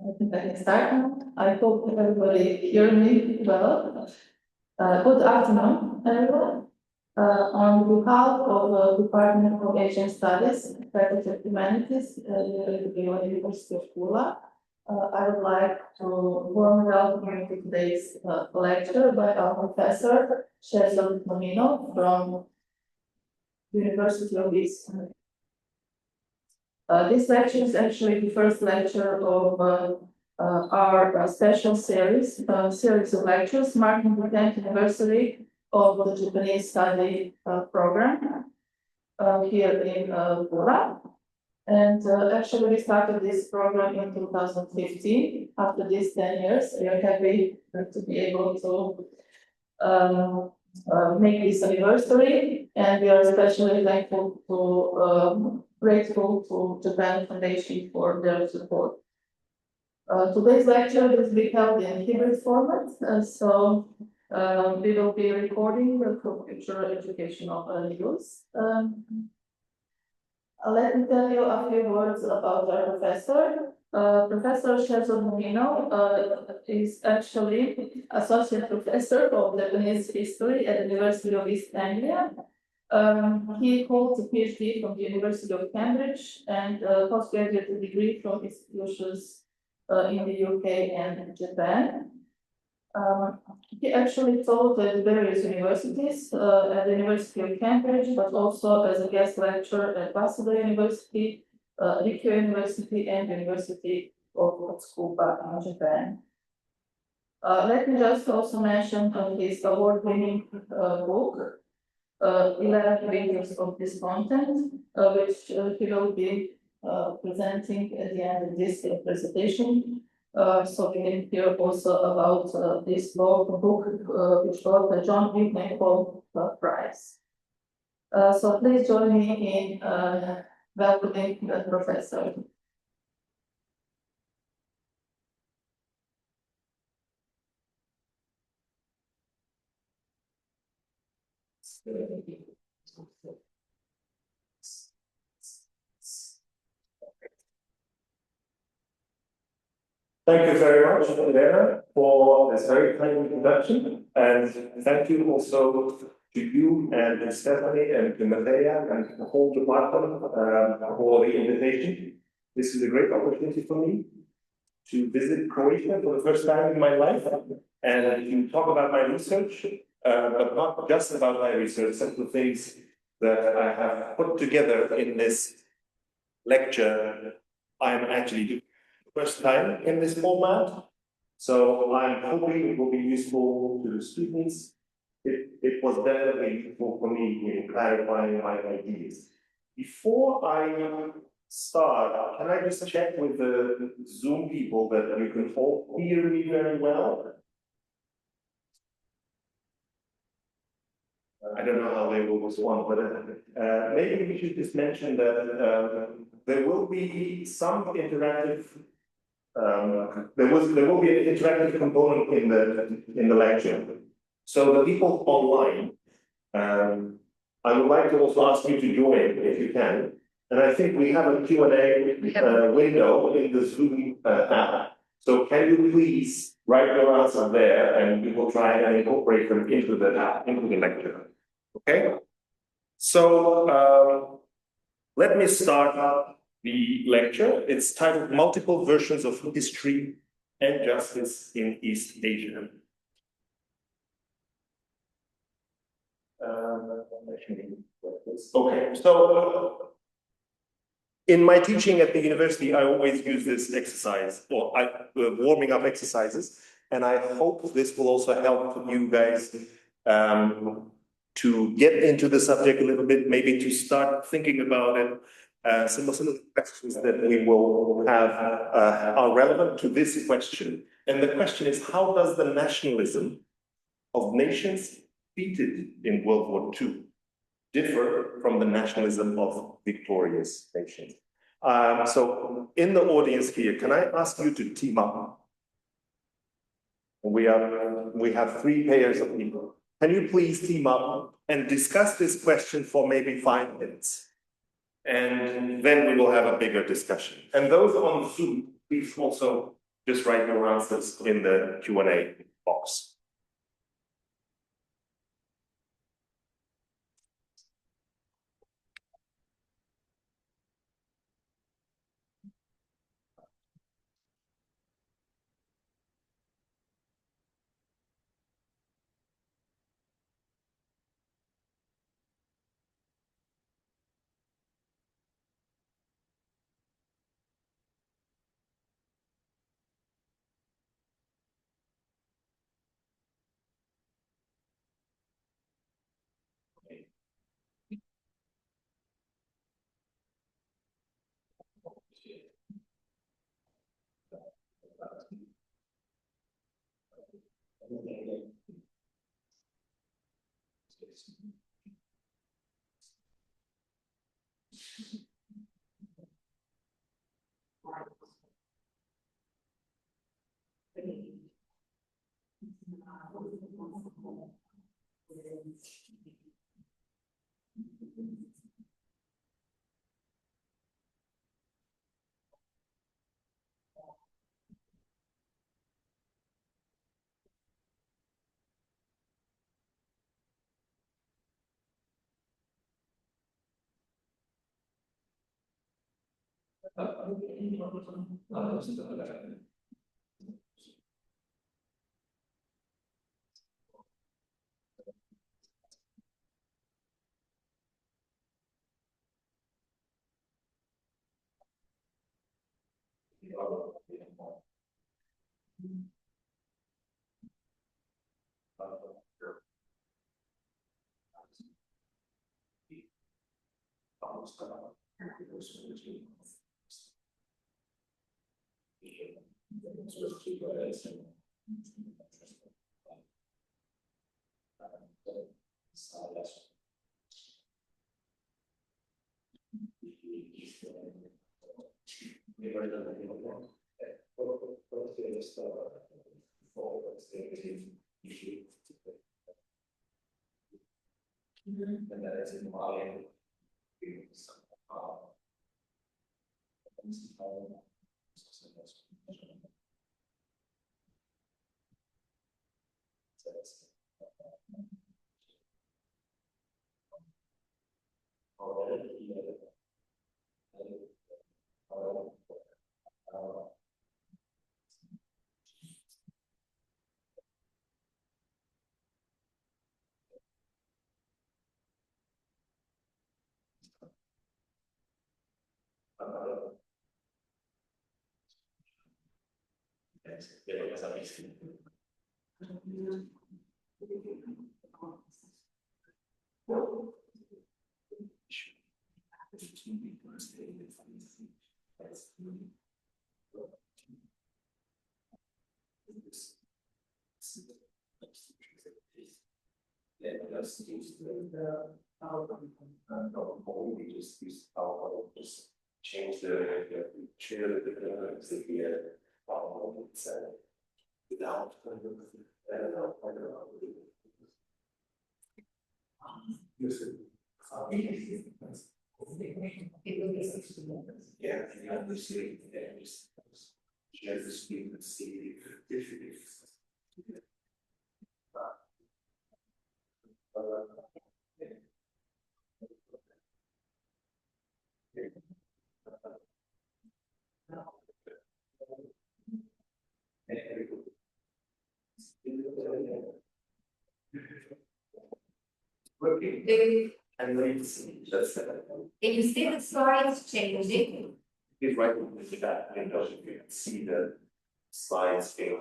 I think I can start now. I hope everybody hear me well. Good afternoon, everyone. On behalf of the Department of Asian Studies, Faculty of Humanities, University of Pula, I would like to warmly welcome you to today's lecture by our professor, Sherzod Muminov from the University of East Anglia. This lecture is actually the first lecture of our special series of lectures marking the 10th anniversary of the Japanese study program here in Pula. And actually, we started this program in 2015. After these 10 years, we are happy to be able to make this anniversary, and we are especially thankful to grateful to Japan Foundation for their support. Today's lecture will be held in hybrid format, so we will be recording for future educational use. Let me tell you a few words about our professor. Professor Sherzod Muminov is actually associate professor of Japanese history at the University of East Anglia. He holds a PhD from the University of Cambridge and a postgraduate degree from institutions in the UK and Japan. He actually taught at various universities, at the University of Cambridge, but also as a guest lecturer at Waseda University, Rikyo University, and University of Tsukuba in Japan. Let me just also mention his award-winning book, 11 Pages of this content, which he will be presenting at the end of this presentation. So we can hear also about this book, which got the John Whitney Prize. So please join me in welcoming the professor. Thank you very much, Elena, for this very kind introduction, and thank you also to you and Stephanie and to Matea and the whole department for the invitation. This is a great opportunity for me to visit Croatia for the first time in my life and to talk about my research, but not just about my research, some of the things that I have put together in this lecture I'm actually doing first time in this format, so I'm hoping it will be useful to the students. It was definitely useful for me in clarifying my ideas. Before I start, can I just check with the Zoom people that you can all hear me very well? I don't know how they will respond, but maybe we should just mention that there will be some interactive. There will be an interactive component in the lecture. So the people online, I would like to also ask you to join if you can. And I think we have a Q&A window in the Zoom app. So can you please write your answer there, and we will try and incorporate them into the lecture. Okay. So let me start the lecture. It's titled Multiple Versions of History and Justice in East Asia. Okay, so in my teaching at the university, I always use this exercise, or warming up exercises, and I hope this will also help you guys to get into the subject a little bit, maybe to start thinking about it. Some of the questions that we will have are relevant to this question. And the question is, how does the nationalism of nations defeated in World War II differ from the nationalism of victorious nations? So in the audience here, can I ask you to team up? We have 3 pairs of people. Can you please team up and discuss this question for maybe 5 minutes? And then we will have a bigger discussion. And those on Zoom, please also just write your answers in the Q&A box. Change the chair without yeah, obviously, share the screen and see if and then that's Can you see the slides changing? he's right with the back window, you can see the slides being.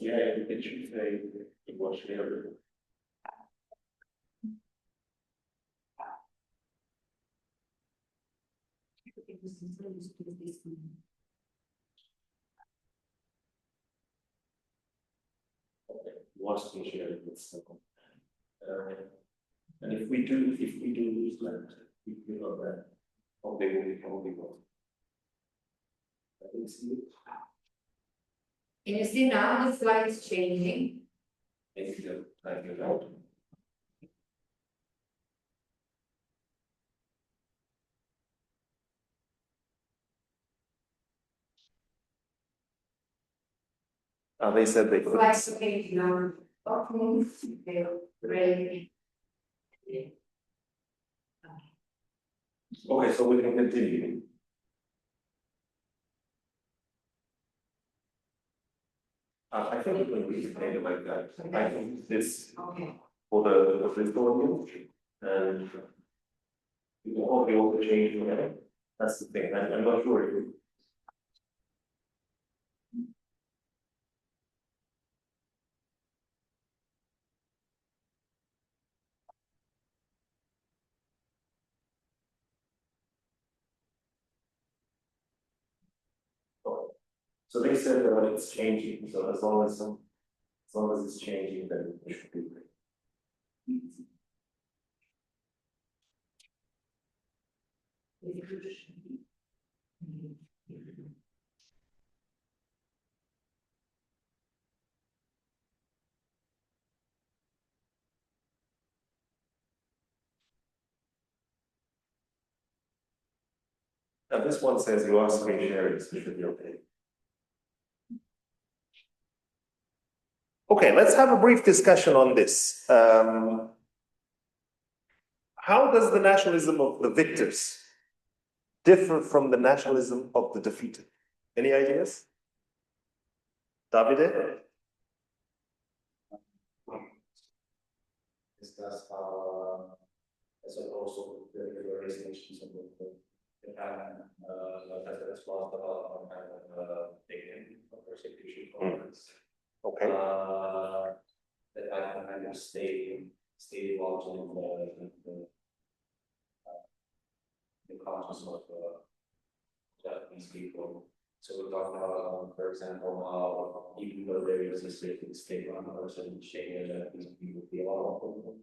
Yeah, you can choose a watch there. wants to share it with someone. And if we do that, we know that they will be well. Can you see now the slides changing? Thank you. They said they couldn't. Slides page now. Ready. Okay, so we can continue. I think we can read it like that. I think this for the audience, and you can probably also change it. That's the thing. I'm not sure if so they said that it's changing. So as long as it's changing, then it should be great. Now this one says you are screen sharing, so it should be okay. Okay, let's have a brief discussion on this. How does the nationalism of the victors differ from the nationalism of the defeated? Any ideas? Davide? Discuss how, as also the realizations of Japan as a response to kind of taking persecution conference. Okay. That I can kind of stay involved in the conscience of Japanese people. So we talk about, for example, even though there is a state-run person shame that Japanese people feel awful.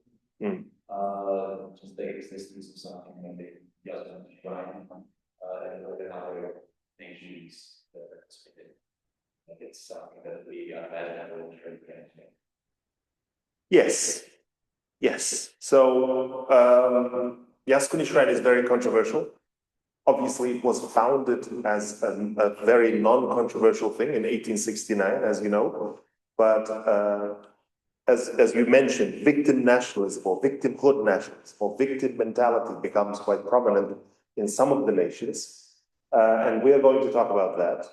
Just the existence of something that they just trying and other nations that participated. It's something that we imagine. Yes. So Yasukuni Shrine is very controversial. Obviously, it was founded as a very non-controversial thing in 1869, as you know. But as you mentioned, victim nationalism or victimhood nationalism or victim mentality becomes quite prominent in some of the nations. And we're going to talk about that.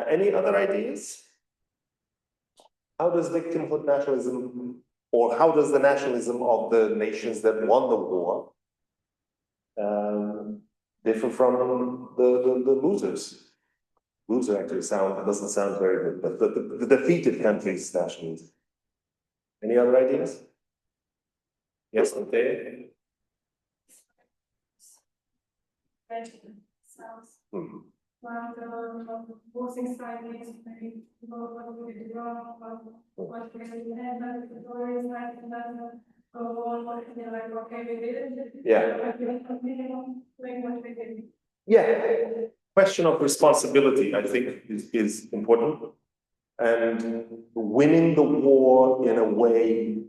Any other ideas? How does victimhood nationalism, or how does the nationalism of the nations that won the war differ from the losers? Loser actually doesn't sound very good, but the defeated countries' nationalism. Any other ideas? Yes, okay. Yeah. Question of responsibility, I think, is important. And winning the war in a way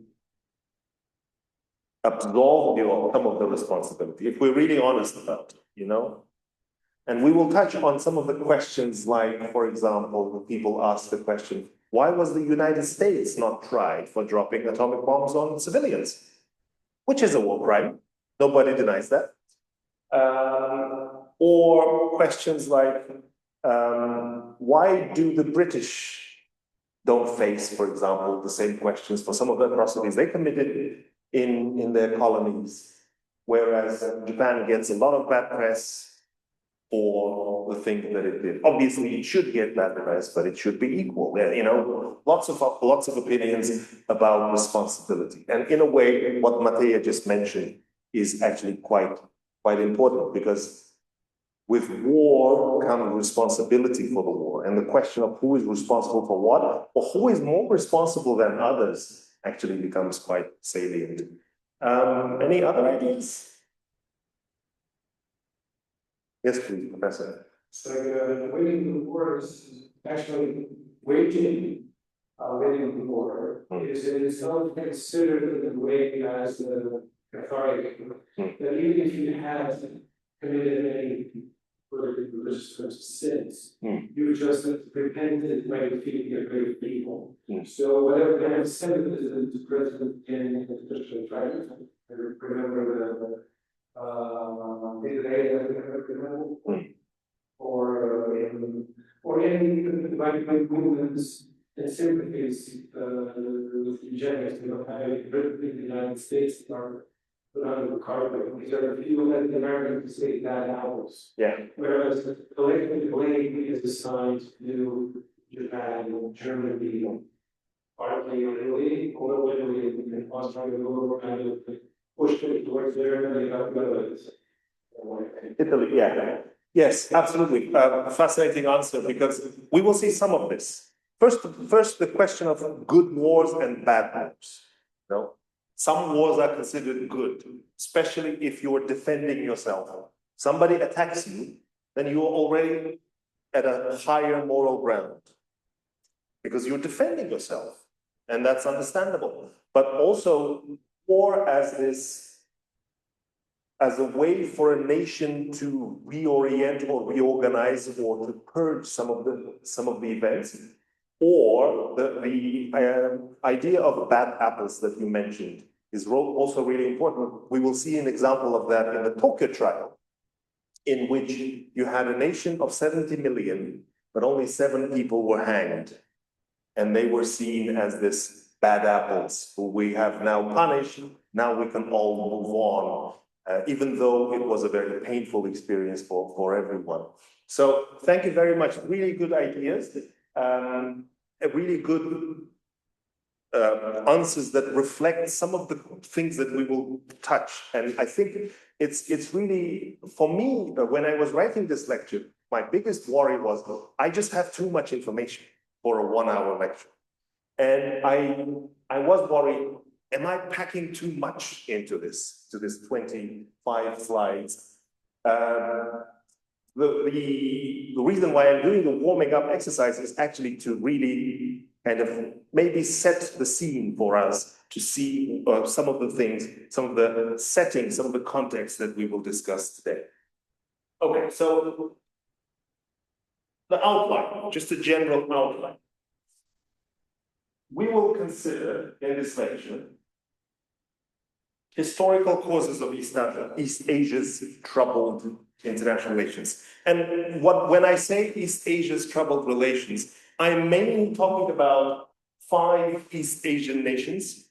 absolve you of some of the responsibility, if we're really honest about it, you know? And we will touch on some of the questions, like, for example, people ask the question, why was the United States not tried for dropping atomic bombs on civilians? Which is a war crime. Nobody denies that. Or questions like, why do the British don't face, for example, the same questions for some of the atrocities they committed in their colonies, whereas Japan gets a lot of bad press for the thing that it did. Obviously, it should get bad press, but it should be equal. You know, lots of opinions about responsibility, and in a way, what Mateja just mentioned is actually quite important, because with war comes responsibility for the war. And the question of who is responsible for what, or who is more responsible than others, actually becomes quite salient. Any other ideas? Yes, please, Professor. So waging the war is actually waging waging the war is in itself considered in a way as the cathartic. That even if you have committed any religious sins, you just repented by defeating a great evil. So whatever kind of symbolism is present in the Christian tradition, I remember the or any divine movements and sympathies with eugenics, having Britain in the United States are put under the carpet. These are the few Latin Americans who say bad apples. Yeah. Whereas the collective blame is assigned to Japan, Germany, partly Italy, although Italy and Austria were kind of pushed it towards there and they got rid of it. Italy, yeah. Yes, absolutely. Fascinating answer, because we will see some of this. First, the question of good wars and bad wars. No? Some wars are considered good, especially if you're defending yourself. Somebody attacks you, then you are already at a higher moral ground because you're defending yourself, and that's understandable. But also, war as a way for a nation to reorient or reorganize or to purge some of the events, or the idea of bad apples that you mentioned is also really important. We will see an example of that in the Tokyo trial, in which you had a nation of 70 million, but only 7 people were hanged. And they were seen as this bad apples who we have now punished. Now we can all move on, even though it was a very painful experience for everyone. So thank you very much. Really good ideas. A really good answers that reflect some of the things that we will touch. And I think it's really, for me, when I was writing this lecture, my biggest worry was I just have too much information for a 1-hour lecture. And I was worried, am I packing too much into this 25 slides? The reason why I'm doing the warming up exercise is actually to really kind of maybe set the scene for us to see some of the things, some of the settings, some of the context that we will discuss today. Okay, so the outline, just a general outline. We will consider in this lecture historical causes of East Asia's troubled international relations. And when I say East Asia's troubled relations, I'm mainly talking about 5 East Asian nations.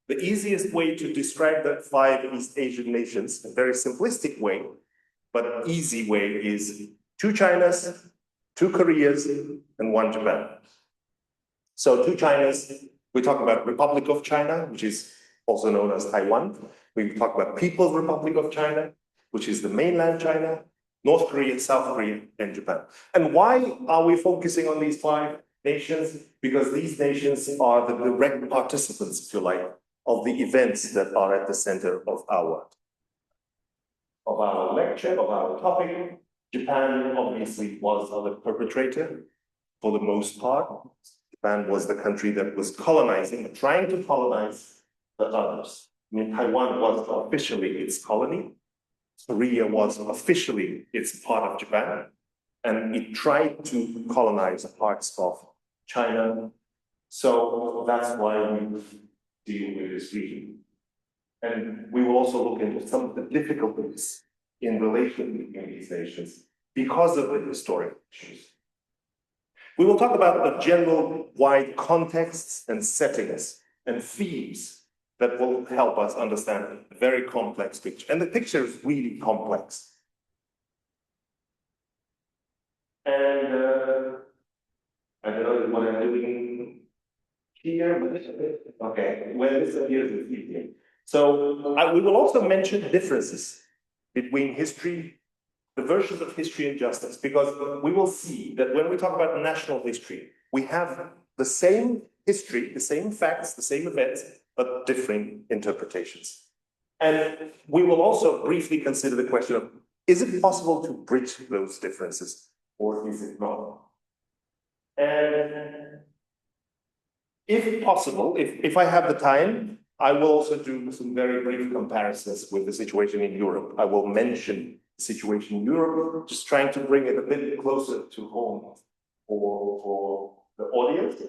The easiest way to describe that 5 East Asian nations, a very simplistic way, but easy way, is 2 Chinas, 2 Koreas, and 1 Japan. So 2 Chinas, we talk about Republic of China, which is also known as Taiwan. We talk about People's Republic of China, which is the mainland China, North Korea, South Korea, and Japan. And why are we focusing on these 5 nations? Because these nations are the direct participants, if you like, of the events that are at the center of our lecture, of our topic. Japan obviously was the perpetrator for the most part. Japan was the country that was colonizing, trying to colonize the others. I mean, Taiwan was officially its colony. Korea was officially its part of Japan, and it tried to colonize parts of China. So that's why we deal with this region. And we will also look into some of the difficulties in relation between these nations because of the historic issues. We will talk about the general wide contexts and settings and themes that will help us understand a very complex picture. And the picture is really complex. And I don't know what I'm doing here, but okay, when this appears, it's easier. So we will also mention differences between history the versions of history and justice, because we will see that when we talk about national history, we have the same history, the same facts, the same events, but differing interpretations. And we will also briefly consider the question of, is it possible to bridge those differences, or is it not? And if possible, if I have the time, I will also do some very brief comparisons with the situation in Europe. I will mention the situation in Europe, just trying to bring it a bit closer to home for the audience.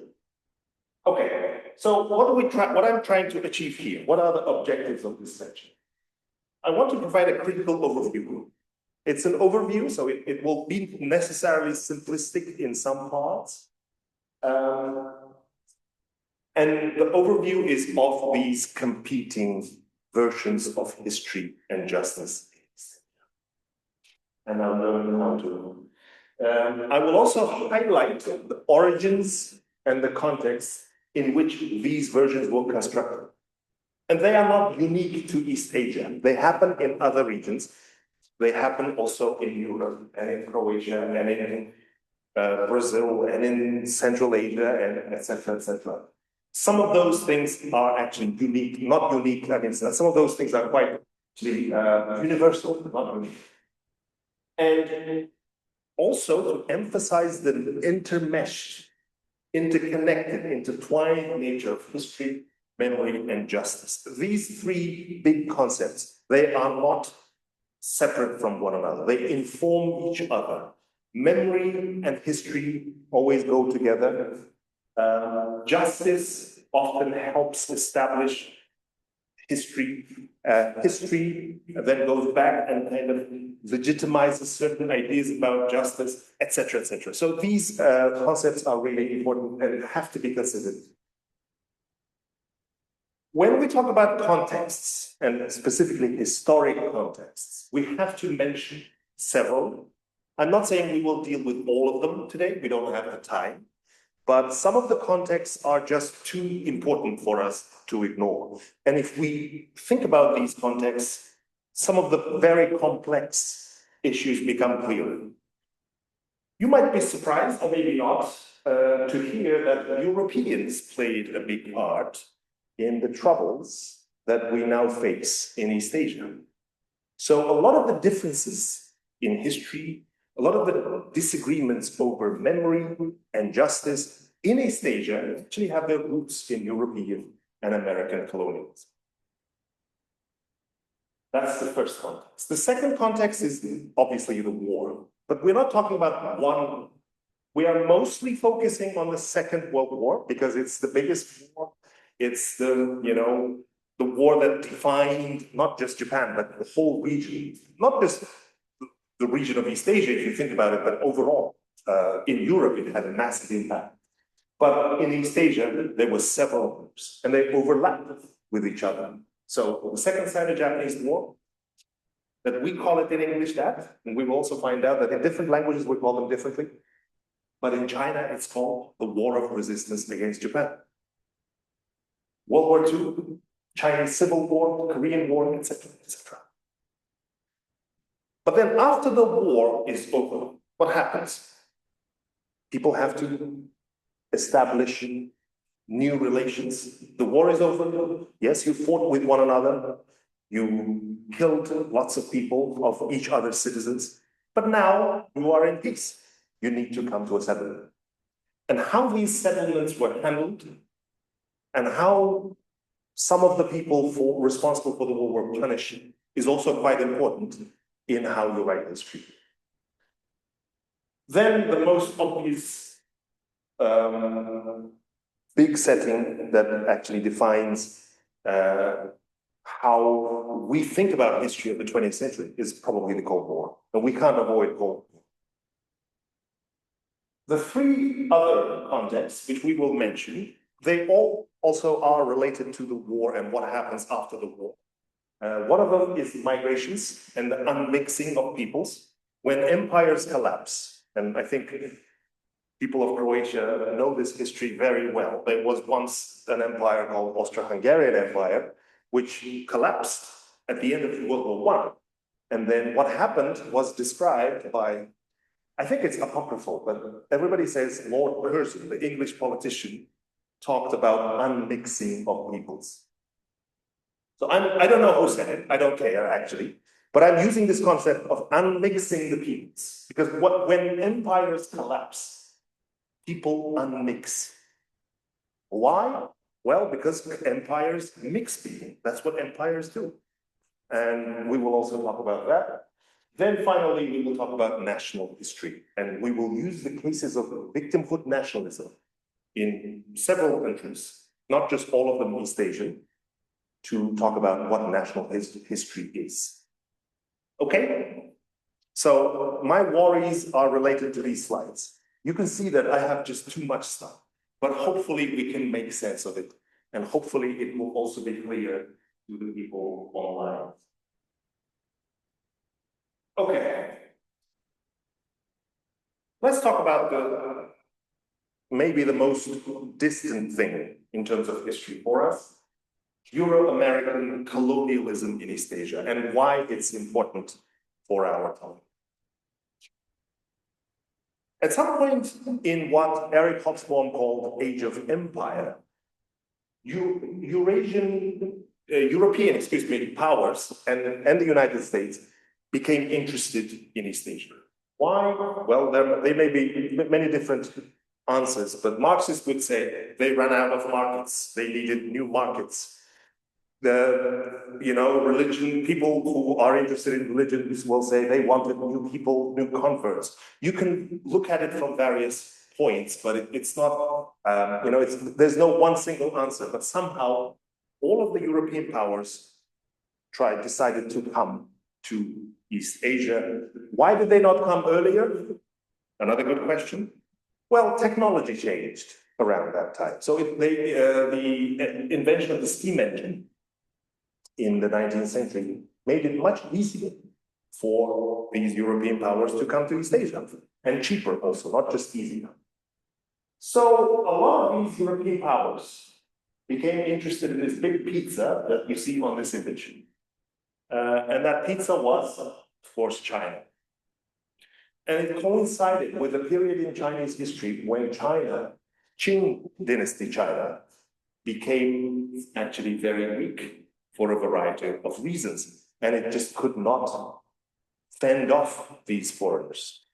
Okay, so what I'm trying to achieve here, what are the objectives of this section? I want to provide a critical overview. It's an overview, so it will be necessarily simplistic in some parts. And the overview is of these competing versions of history and justice. And I'll learn how to. I will also highlight the origins and the context in which these versions were constructed. And they are not unique to East Asia. They happen in other regions. They happen also in Europe and in Croatia and in Brazil and in Central Asia and etc., etc. Some of those things are actually unique, not unique. I mean, some of those things are quite universal, not unique. And also to emphasize the intermeshed, interconnected, intertwined nature of history, memory, and justice. These three big concepts, they are not separate from one another. They inform each other. Memory and history always go together. Justice often helps establish history. History then goes back and kind of legitimizes certain ideas about justice, etc., etc. So these concepts are really important and have to be considered. When we talk about contexts, and specifically historic contexts, we have to mention several. I'm not saying we will deal with all of them today, we don't have the time, but some of the contexts are just too important for us to ignore. And if we think about these contexts, some of the very complex issues become clearer. You might be surprised, or maybe not, to hear that Europeans played a big part in the troubles that we now face in East Asia. So a lot of the differences in history, a lot of the disagreements over memory and justice in East Asia actually have their roots in European and American colonialism. That's the first context. The second context is obviously the war, but we're not talking about one. We are mostly focusing on the Second World War because it's the biggest war. It's the war that defined not just Japan, but the whole region, not just the region of East Asia, if you think about it, but overall, in Europe, it had a massive impact. But in East Asia, there were several groups, and they overlapped with each other. So the Second Sino-Japanese War, that we call it in English that, and we will also find out that in different languages we call them differently. But in China, it's called the War of Resistance against Japan. World War II, Chinese Civil War, Korean War, etc., etc. But then after the war is over, what happens? People have to establish new relations. The war is over. Yes, you fought with one another. You killed lots of people, of each other's citizens. But now you are in peace. You need to come to a settlement. And how these settlements were handled and how some of the people responsible for the war were punished is also quite important in how you write history. Then the most obvious big setting that actually defines how we think about history of the 20th century is probably the Cold War. And we can't avoid Cold War. The three other contexts, which we will mention, they all also are related to the war and what happens after the war. One of them is migrations and the unmixing of peoples. When empires collapse, and I think people of Croatia know this history very well. There was once an empire called Austro-Hungarian Empire, which collapsed at the end of World War I. And then what happened was described by, I think it's apocryphal, but everybody says Lord Curzon, the English politician, talked about unmixing of peoples. So I don't know who said it, I don't care actually, but I'm using this concept of unmixing the peoples because when empires collapse, people unmix. Why? Well, because empires mix people. That's what empires do. And we will also talk about that. Then finally, we will talk about national history, and we will use the cases of victimhood nationalism in several countries, not just all of them East Asian, to talk about what national history is. Okay? So my worries are related to these slides. You can see that I have just too much stuff, but hopefully we can make sense of it, and hopefully it will also be clear to the people online. Okay. Let's talk about maybe the most distant thing in terms of history for us, Euro-American colonialism in East Asia, and why it's important for our time. At some point in what Eric Hobsbawm called Age of Empire, European powers and the United States became interested in East Asia. Why? Well, there may be many different answers, but Marxists would say they ran out of markets. They needed new markets. Religion, people who are interested in religion will say they wanted new people, new converts. You can look at it from various points, but it's not, there's no one single answer, but somehow all of the European powers decided to come to East Asia. Why did they not come earlier? Another good question. Well, technology changed around that time. So the invention of the steam engine in the 19th century made it much easier for these European powers to come to East Asia, and cheaper also, not just easier. So a lot of these European powers became interested in this big pizza that you see on this image. And that pizza was, of course, China. And it coincided with a period in Chinese history when China, Qing dynasty China, became actually very weak for a variety of reasons. And it just could not fend off these foreigners.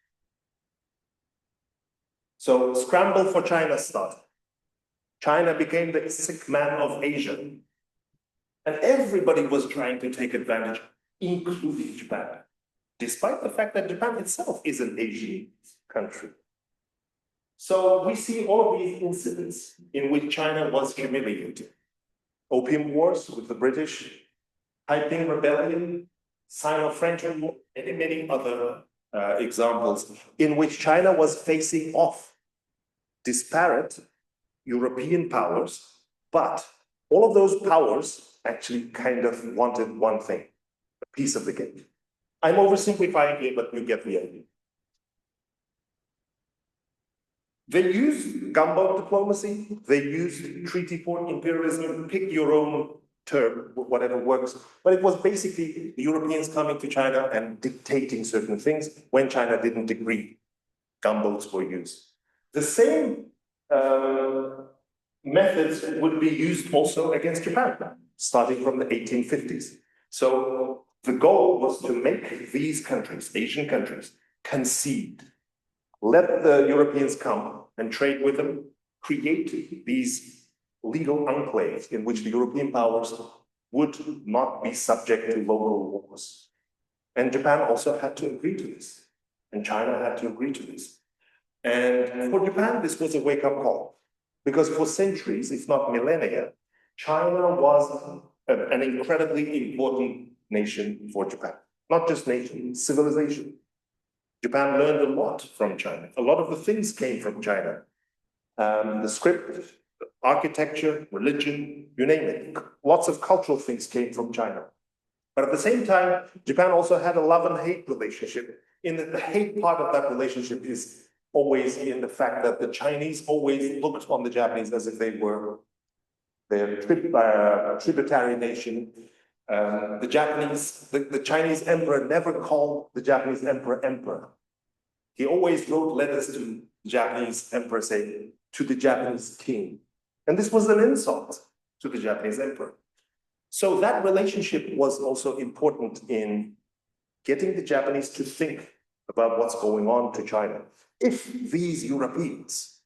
So scramble for China started. China became the sick man of Asia. And everybody was trying to take advantage, including Japan, despite the fact that Japan itself is an Asian country. So we see all of these incidents in which China was humiliated. Opium Wars with the British, Taiping Rebellion, Sino-French War, and many other examples in which China was facing off disparate European powers, but all of those powers actually kind of wanted one thing, a piece of the cake. I'm oversimplifying here, but you get the idea. They used gunboat diplomacy, they used treaty port imperialism, pick your own term, whatever works, but it was basically the Europeans coming to China and dictating certain things. When China didn't agree, gunboats were used. The same methods would be used also against Japan, starting from the 1850s. So the goal was to make these countries, Asian countries, concede. Let the Europeans come and trade with them, create these legal enclaves in which the European powers would not be subject to local wars. And Japan also had to agree to this. And China had to agree to this. And for Japan, this was a wake-up call. Because for centuries, if not millennia, China was an incredibly important nation for Japan. Not just nation, civilization. Japan learned a lot from China. A lot of the things came from China. The script, architecture, religion, you name it. Lots of cultural things came from China. But at the same time, Japan also had a love and hate relationship. In the hate part of that relationship is always in the fact that the Chinese always looked on the Japanese as if they were their tributary nation. The Chinese emperor never called the Japanese emperor emperor. He always wrote letters to the Japanese emperor saying, to the Japanese king. And this was an insult to the Japanese emperor. So that relationship was also important in getting the Japanese to think about what's going on to China. If these Europeans,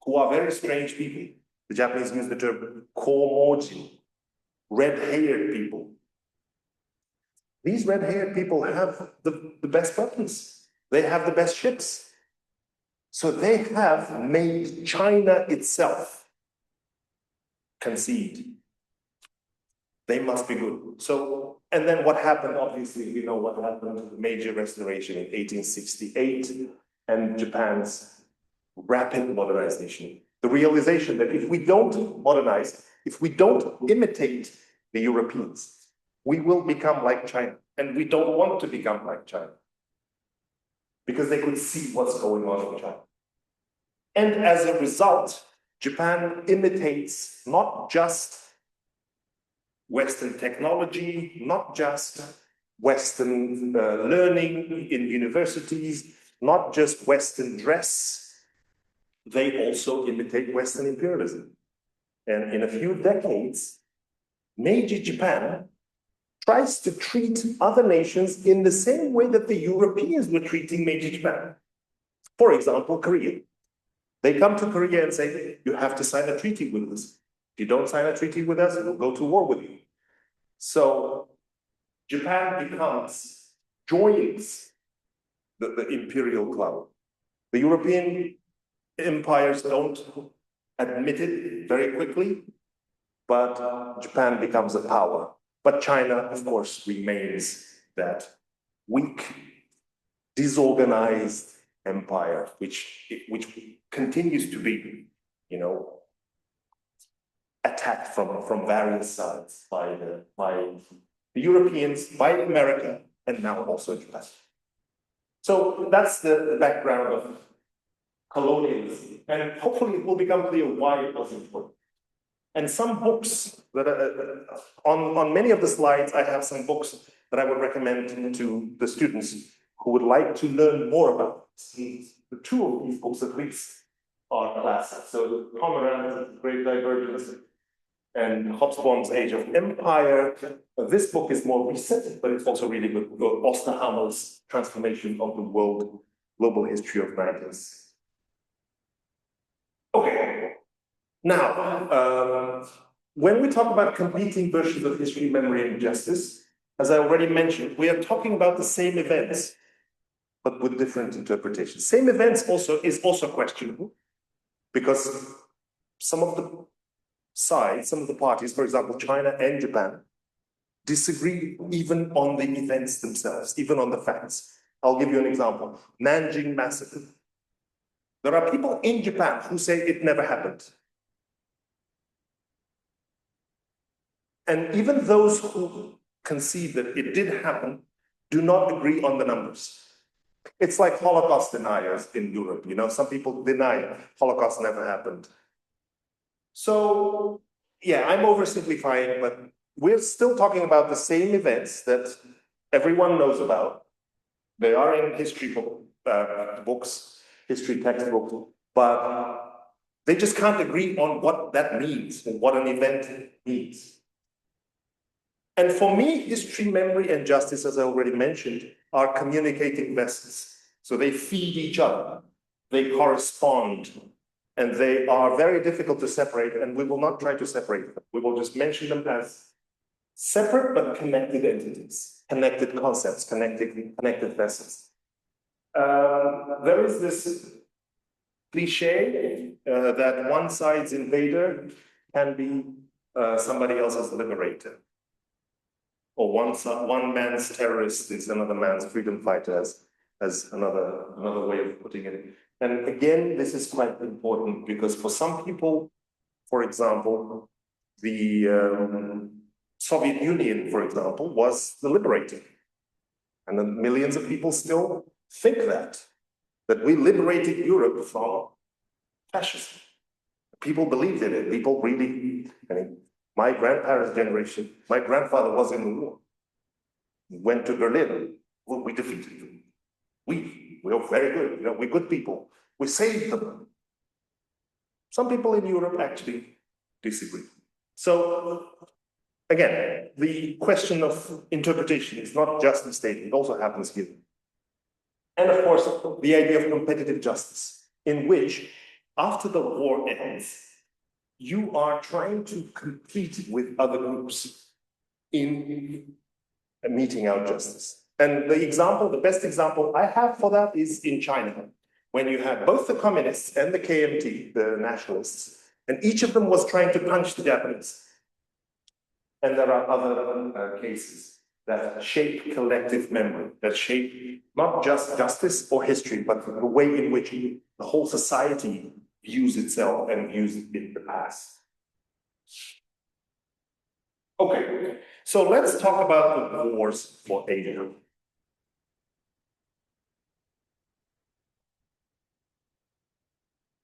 who are very strange people, the Japanese use the term komoji, red-haired people. These red-haired people have the best weapons. They have the best ships. So they have made China itself concede. They must be good. So, and then what happened, obviously, we know what happened, the major restoration in 1868 and Japan's rapid modernization. The realization that if we don't modernize, if we don't imitate the Europeans, we will become like China. And we don't want to become like China. Because they could see what's going on in China. And as a result, Japan imitates not just Western technology, not just Western learning in universities, not just Western dress, they also imitate Western imperialism. And in a few decades, Meiji Japan tries to treat other nations in the same way that the Europeans were treating Meiji Japan. For example, Korea. They come to Korea and say, you have to sign a treaty with us. If you don't sign a treaty with us, we'll go to war with you. So Japan joins the imperial club. The European empires don't admit it very quickly, but Japan becomes a power. But China, of course, remains that weak, disorganized empire, which continues to be, attacked from various sides by the Europeans, by America, and now also Japan. So that's the background of colonialism, and hopefully it will become clear why it was important. And some books that on many of the slides, I have some books that I would recommend to the students who would like to learn more about this. The two of these books, at least, are classics. So Pomeranz, Great Divergence, and Hobsbawm's Age of Empire. This book is more recent, but it's also really good. Osterhammer's Transformation of the World, Global History of 19th. Okay. Now, when we talk about competing versions of history, memory, and justice, as I already mentioned, we are talking about the same events, but with different interpretations. Same events is also questionable, because some of the sides, some of the parties, for example, China and Japan, disagree even on the events themselves, even on the facts. I'll give you an example. Nanjing Massacre. There are people in Japan who say it never happened. And even those who concede that it did happen do not agree on the numbers. It's like Holocaust deniers in Europe. Some people deny Holocaust never happened. So, yeah, I'm oversimplifying, but we're still talking about the same events that everyone knows about. They are in history books, history textbooks, but they just can't agree on what that means and what an event means. And for me, history, memory, and justice, as I already mentioned, are communicating vessels. So they feed each other, they correspond, and they are very difficult to separate, and we will not try to separate them. We will just mention them as separate but connected entities, connected concepts, connected vessels. There is this cliche that one side's invader can be somebody else's liberator. Or one man's terrorist is another man's freedom fighter, as another way of putting it. And again, this is quite important because for some people, for example, the Soviet Union, for example, was the liberator. And then millions of people still think that we liberated Europe from fascism. People believed in it. People really, My grandparents' generation, my grandfather was in the war. He went to Berlin. Well, we defeated them. We are very good. You know, we're good people. We saved them. Some people in Europe actually disagree. So again, the question of interpretation is not just a statement, it also happens here. And of course, the idea of competitive justice, in which after the war ends, you are trying to compete with other groups in meting out justice. And the best example I have for that is in China, when you had both the communists and the KMT, the nationalists, and each of them was trying to punch the Japanese. And there are other cases that shape collective memory, that shape not just justice or history, but the way in which the whole society views itself and views it in the past. Okay, so let's talk about the wars for Asia.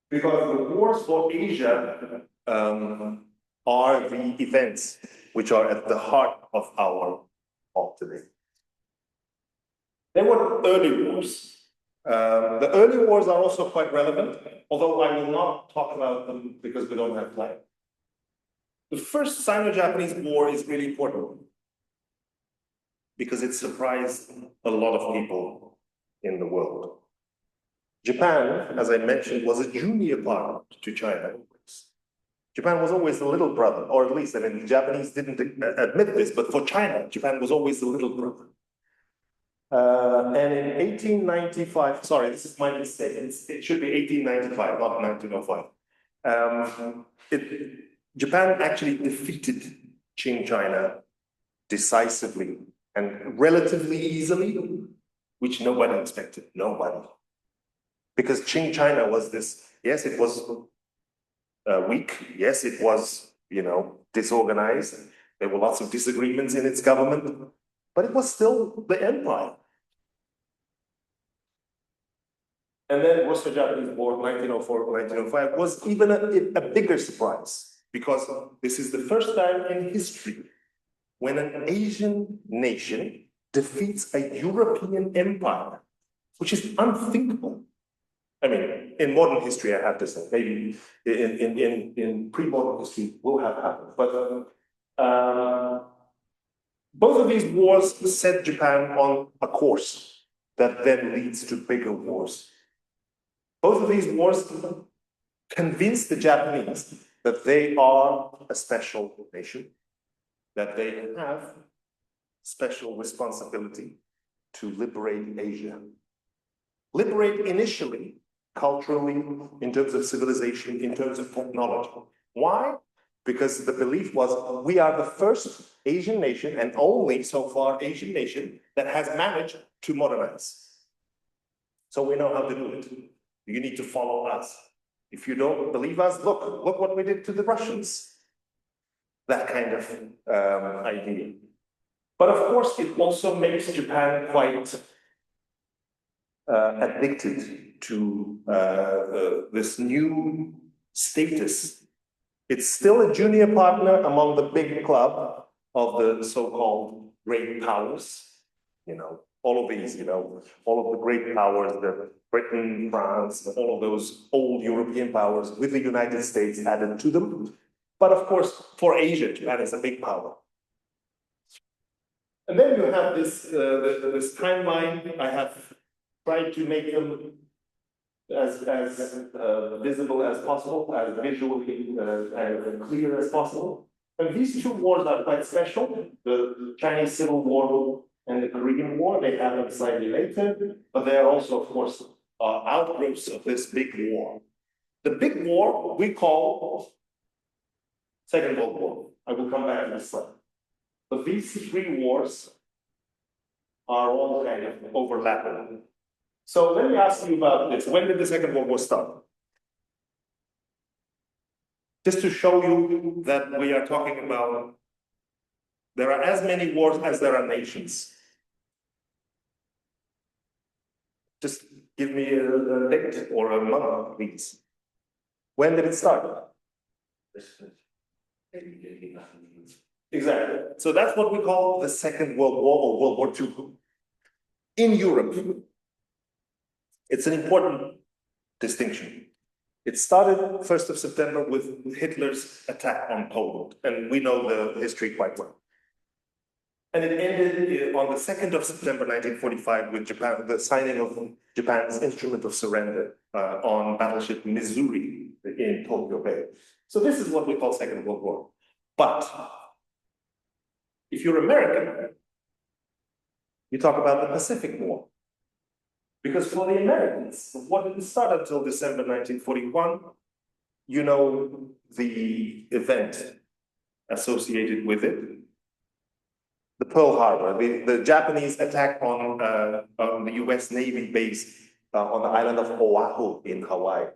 Because the wars for Asia are the events which are at the heart of our talk today. There were early wars. The early wars are also quite relevant, although I will not talk about them because we don't have time. The first Sino-Japanese War is really important because it surprised a lot of people in the world. Japan, as I mentioned, was a junior partner to China. Japan was always the little brother, or at least, I mean, the Japanese didn't admit this, but for China, Japan was always the little brother. And in 1895, sorry, this is my mistake, it should be 1895, not 1905. Japan actually defeated Qing China decisively and relatively easily, which nobody expected, nobody. Because Qing China was this, yes, it was weak, yes, it was, you know, disorganized, there were lots of disagreements in its government, but it was still the empire. And then Russo-Japanese War, 1904-1905, was even a bigger surprise, because this is the first time in history when an Asian nation defeats a European empire, which is unthinkable. I mean, in modern history, I have to say, maybe in pre-modern history will have happened. But both of these wars set Japan on a course that then leads to bigger wars. Both of these wars convinced the Japanese that they are a special nation, that they have special responsibility to liberate Asia. Liberate initially, culturally, in terms of civilization, in terms of technology. Why? Because the belief was we are the first Asian nation, and only so far Asian nation, that has managed to modernize. So we know how to do it. You need to follow us. If you don't believe us, look what we did to the Russians. That kind of idea. But of course, it also makes Japan quite addicted to this new status. It's still a junior partner among the big club of the so-called great powers. You know, all of these, you know, all of the great powers, the Britain, France, all of those old European powers with the United States added to them. But of course, for Asia, Japan is a big power. And then you have this, this timeline. I have tried to make them as visible as possible, as visually clear as possible. And these two wars are quite special. The Chinese Civil War and the Korean War, they happen slightly later, but they are also, of course, outgrowths of this big war. The big war we call Second World War. I will come back to this slide. But these three wars are all kind of overlapping. So let me ask you about this. When did the Second World War start? Just to show you that we are talking about, there are as many wars as there are nations. Just give me a date or a month, please. When did it start? Exactly. So that's what we call the Second World War or World War II. In Europe, it's an important distinction. It started 1st of September with Hitler's attack on Poland, and we know the history quite well. And it ended on the 2nd of September 1945 with Japan, the signing of Japan's instrument of surrender on battleship Missouri in Tokyo Bay. So this is what we call Second World War. But if you're American, you talk about the Pacific War. Because for the Americans, what didn't start until December 1941, you know the event associated with it. The Pearl Harbor, the Japanese attack on the US Navy base on the island of Oahu in Hawaii.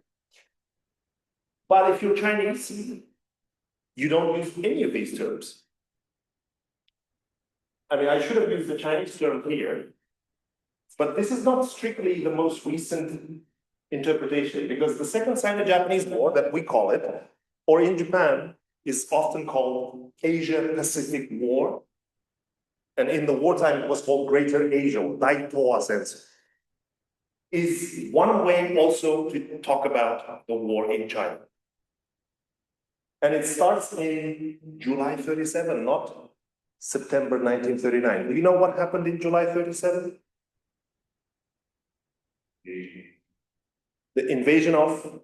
But if you're Chinese, you don't use any of these terms. I mean, I should have used the Chinese term here, but this is not strictly the most recent interpretation, because the Second Sino-Japanese War, that we call it, or in Japan, is often called Asia-Pacific War. And in the wartime, it was called Greater Asia, Daitoa sense, is one way also to talk about the war in China. And it starts in July 37, not September 1939. Do you know what happened in July 37? The invasion of?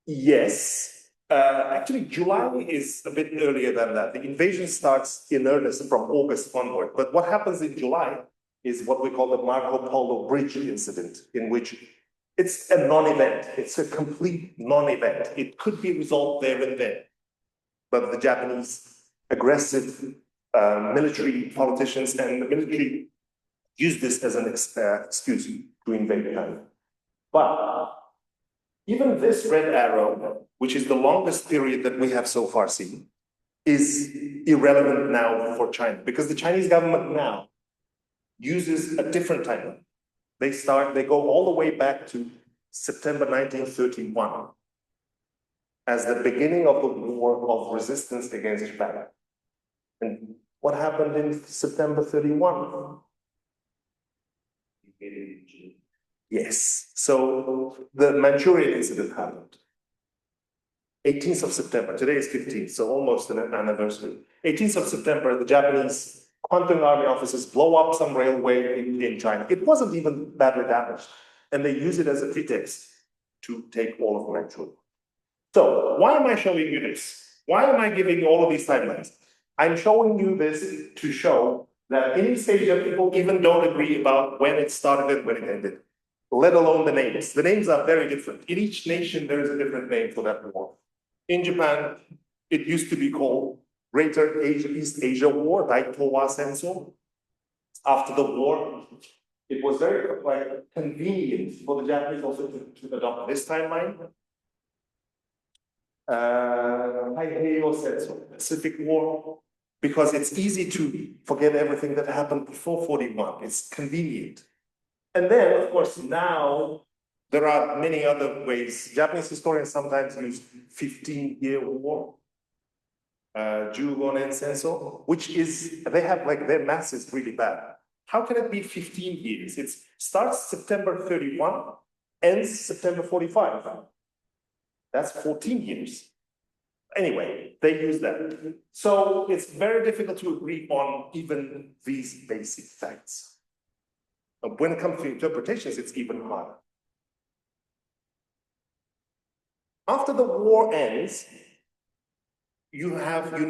Yes. Actually, July is a bit earlier than that. The invasion starts in earnest from August onward. But what happens in July is what we call the Marco Polo Bridge incident, in which it's a non-event. It's a complete non-event. It could be resolved there and then. But the Japanese aggressive military politicians and the military use this as an excuse to invade China. But even this red arrow, which is the longest period that we have so far seen, is irrelevant now for China, because the Chinese government now uses a different timeline. They go all the way back to September 1931 as the beginning of the war of resistance against Japan. And what happened in September 31? Yes, so the Manchurian incident happened. 18th of September, today is 15th, so almost an anniversary. 18th of September, the Japanese Kwantung Army officers blow up some railway in China. It wasn't even badly damaged, and they use it as a pretext to take all of Manchuria. So why am I showing you this? Why am I giving you all of these timelines? I'm showing you this to show that in East Asia, people even don't agree about when it started and when it ended, let alone the names. The names are very different. In each nation, there is a different name for that war. In Japan, it used to be called Greater East Asia War, Daitowa Senso. After the war, it was very convenient for the Japanese also to adopt this timeline. Taiheiyo Senso, Pacific War, because it's easy to forget everything that happened before 41. It's convenient. And then, of course, now there are many other ways. Japanese historians sometimes use 15-year war, Jugonen Senso, which is, they have their math is really bad. How can it be 15 years? It starts September 31, ends September 45. That's 14 years. Anyway, they use that. So it's very difficult to agree on even these basic facts. But when it comes to interpretations, it's even harder. After the war ends, you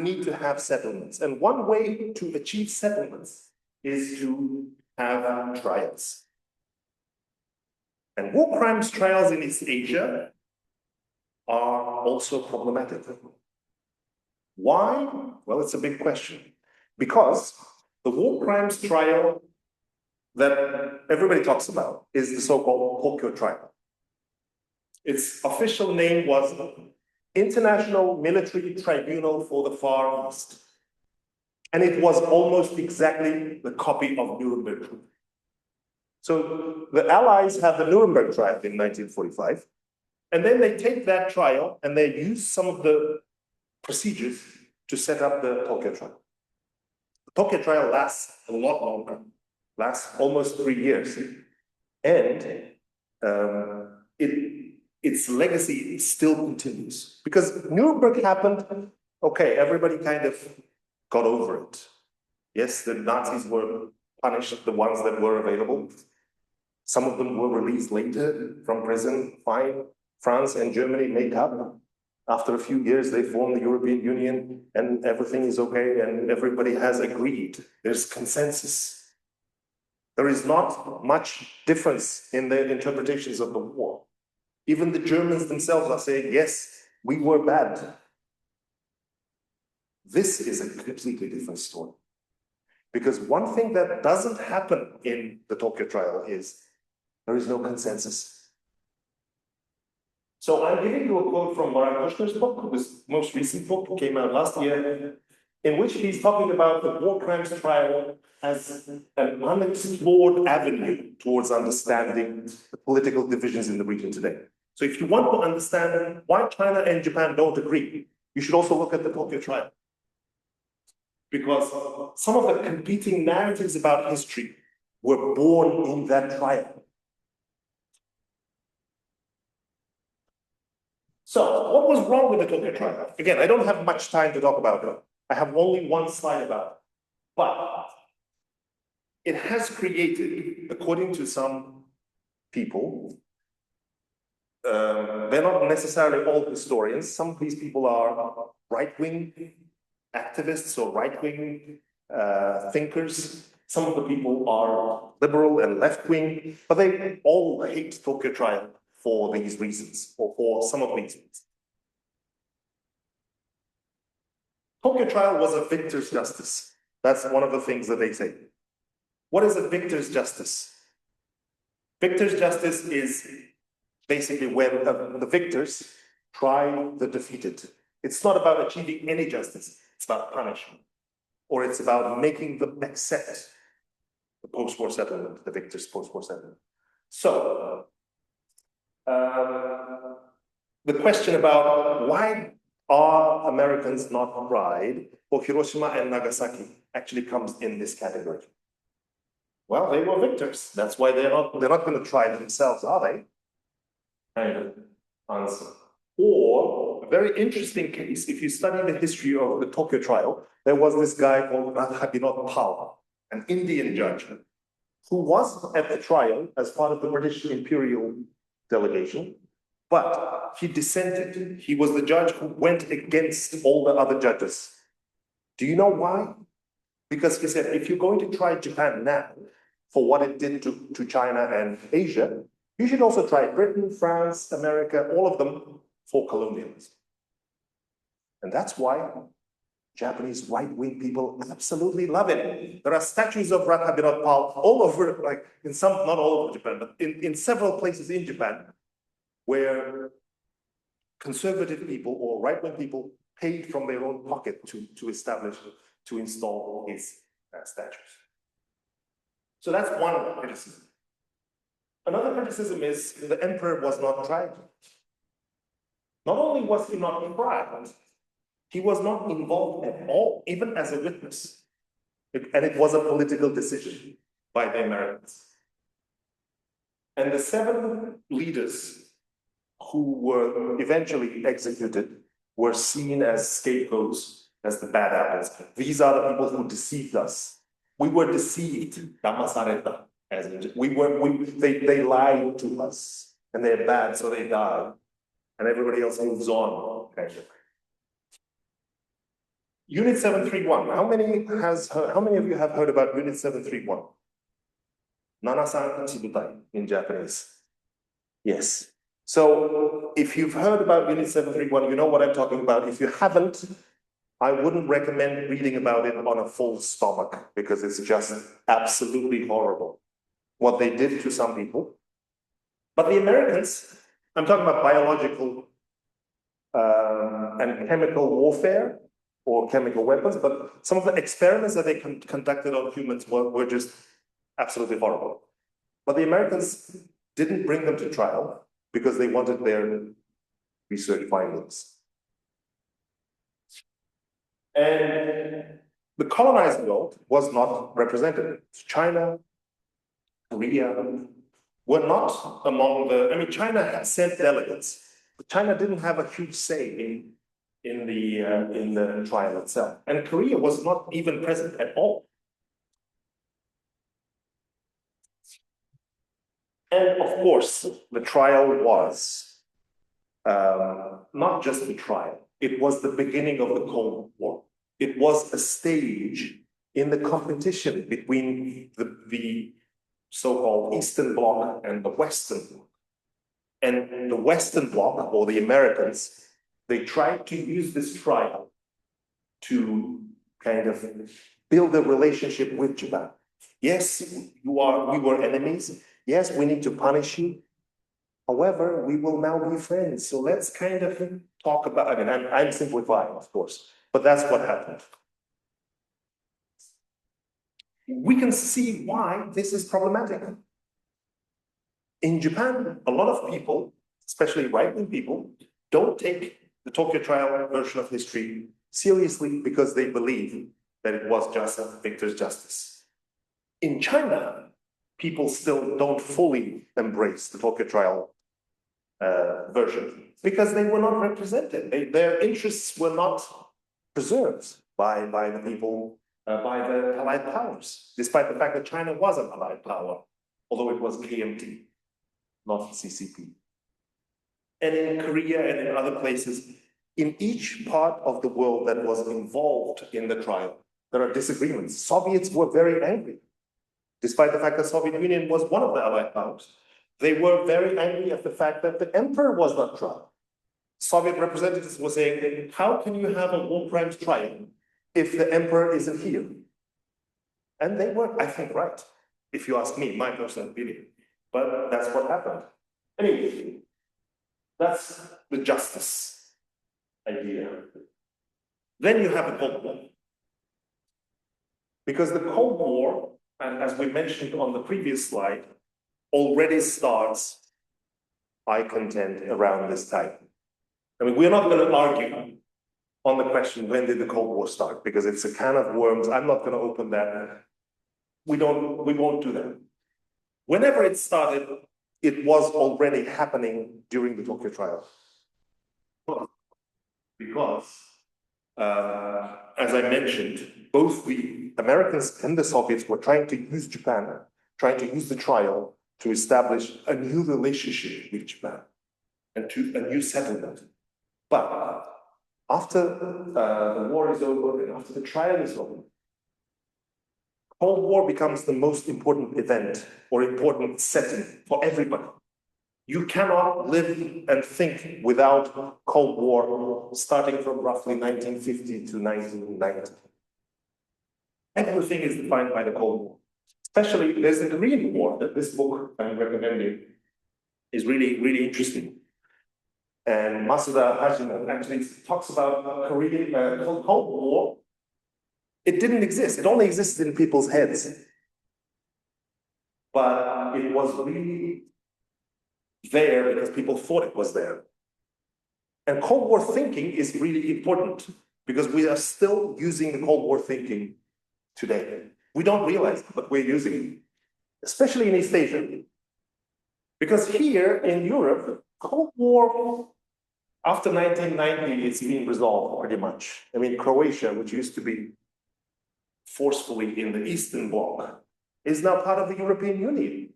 need to have settlements. And one way to achieve settlements is to have trials. And war crimes trials in East Asia are also problematic. Why? Well, it's a big question. Because the war crimes trial that everybody talks about is the so-called Tokyo trial. Its official name was International Military Tribunal for the Far East. And it was almost exactly the copy of Nuremberg. So the Allies had the Nuremberg trial in 1945, and then they take that trial and they use some of the procedures to set up the Tokyo trial. The Tokyo trial lasts a lot longer, lasts almost 3 years. And its legacy still continues. Because Nuremberg happened, okay, everybody kind of got over it. Yes, the Nazis were punished, the ones that were available. Some of them were released later from prison, fine. France and Germany make up. After a few years, they form the European Union and everything is okay and everybody has agreed. There's consensus. There is not much difference in their interpretations of the war. Even the Germans themselves are saying, yes, we were bad. This is a completely different story. Because one thing that doesn't happen in the Tokyo trial is there is no consensus. So I'm giving you a quote from Barak Kushner's book, his most recent book, came out last year, in which he's talking about the war crimes trial as an unexplored avenue towards understanding the political divisions in the region today. So if you want to understand why China and Japan don't agree, you should also look at the Tokyo trial. Because some of the competing narratives about history were born in that trial. So, what was wrong with the Tokyo trial? Again, I don't have much time to talk about it. I have only one slide about it. But it has created, according to some people, they're not necessarily all historians. Some of these people are right-wing activists or right-wing thinkers. Some of the people are liberal and left-wing, but they all hate Tokyo trial for these reasons, or for some of these reasons. Tokyo trial was a victor's justice. That's one of the things that they say. What is a victor's justice? Victor's justice is basically when the victors try the defeated. It's not about achieving any justice. It's about punishment. Or it's about making them accept the post-war settlement, the victor's post-war settlement. So, the question about why are Americans not tried for Hiroshima and Nagasaki actually comes in this category. Well, they were victors. That's why they're not going to try themselves, are they? Kind of answer. Or a very interesting case, if you study the history of the Tokyo trial, there was this guy called Radhabinod Pal, an Indian judge, who was at the trial as part of the British imperial delegation, but he dissented. He was the judge who went against all the other judges. Do you know why? Because he said, if you're going to try Japan now for what it did to China and Asia, you should also try Britain, France, America, all of them for colonialism. And that's why Japanese right-wing people absolutely love it. There are statues of Radhabinod Pal all over, like in some, not all over Japan, but in several places in Japan, where conservative people or right-wing people paid from their own pocket to establish, to install his statues. So that's one criticism. Another criticism is the emperor was not tried. Not only was he not tried, he was not involved at all, even as a witness. And it was a political decision by the Americans. And the 7 leaders who were eventually executed were seen as scapegoats, as the bad apples. These are the people who deceived us. We were deceived, damasareta, as in, they lied to us, and they're bad, so they die, and everybody else moves on. Unit 731. How many of you have heard about Unit 731? Nanasan Chibutai in Japanese. Yes. So if you've heard about Unit 731, you know what I'm talking about. If you haven't, I wouldn't recommend reading about it on a full stomach because it's just absolutely horrible what they did to some people. But the Americans, I'm talking about biological and chemical warfare or chemical weapons, but some of the experiments that they conducted on humans were just absolutely horrible. But the Americans didn't bring them to trial because they wanted their research findings. And the colonized world was not represented. China, Korea were not among the, I mean, China had sent delegates, but China didn't have a huge say in the trial itself. And Korea was not even present at all. And of course, the trial was not just the trial, it was the beginning of the Cold War. It was a stage in the competition between the so-called Eastern Bloc and the Western Bloc. And the Western Bloc, or the Americans, they tried to use this trial to kind of build a relationship with Japan. Yes, we were enemies. Yes, we need to punish you. However, we will now be friends. So let's kind of talk about, I mean, I'm simplifying, of course, but that's what happened. We can see why this is problematic. In Japan, a lot of people, especially right-wing people, don't take the Tokyo trial version of history seriously because they believe that it was just a victor's justice. In China, people still don't fully embrace the Tokyo trial version because they were not represented. Their interests were not preserved by the people, by the Allied powers, despite the fact that China was an Allied power, although it was KMT, not CCP. And in Korea and in other places, in each part of the world that was involved in the trial, there are disagreements. Soviets were very angry. Despite the fact that the Soviet Union was one of the Allied powers, they were very angry at the fact that the emperor was not tried. Soviet representatives were saying, how can you have a war crimes trial if the emperor isn't here? And they were, I think, right, if you ask me, my personal opinion. But that's what happened. Anyway, that's the justice idea. Then you have the Cold War. Because the Cold War, and as we mentioned on the previous slide, already starts, I contend, around this time. I mean, we're not going to argue on the question, when did the Cold War start? Because it's a can of worms. I'm not going to open that. We won't do that. Whenever it started, it was already happening during the Tokyo trial. Because, as I mentioned, both the Americans and the Soviets were trying to use Japan, trying to use the trial to establish a new relationship with Japan and a new settlement. But after the war is over and after the trial is over, Cold War becomes the most important event or important setting for everybody. You cannot live and think without Cold War starting from roughly 1950 to 1990. Everything is defined by the Cold War. Especially, there's the Korean War that this book I'm recommending is really, really interesting. And Masuda Hajime actually talks about Korean Cold War. It didn't exist. It only existed in people's heads. But it was really there because people thought it was there. And Cold War thinking is really important because we are still using the Cold War thinking today. We don't realize it, but we're using it, especially in East Asia. Because here in Europe, Cold War, after 1990, it's been resolved pretty much. I mean, Croatia, which used to be forcefully in the Eastern Bloc, is now part of the European Union.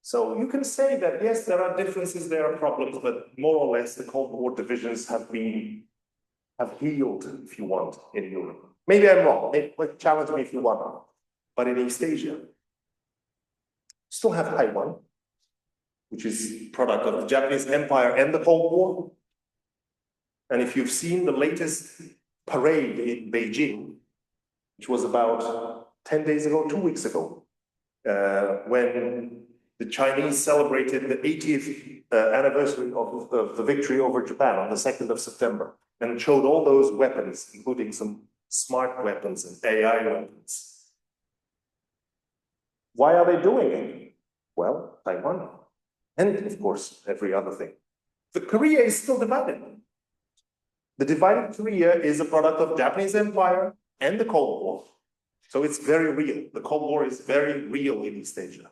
So you can say that, yes, there are differences, there are problems, but more or less the Cold War divisions have healed, if you want, in Europe. Maybe I'm wrong, challenge me if you want. But in East Asia, still have Taiwan, which is product of the Japanese Empire and the Cold War. And if you've seen the latest parade in Beijing, which was about 10 days ago, 2 weeks ago, when the Chinese celebrated the 80th anniversary of the victory over Japan on the 2nd of September, and showed all those weapons, including some smart weapons and AI weapons. Why are they doing it? Well, Taiwan, and of course, every other thing. The Korea is still divided. The divided Korea is a product of Japanese Empire and the Cold War. So it's very real. The Cold War is very real in East Asia.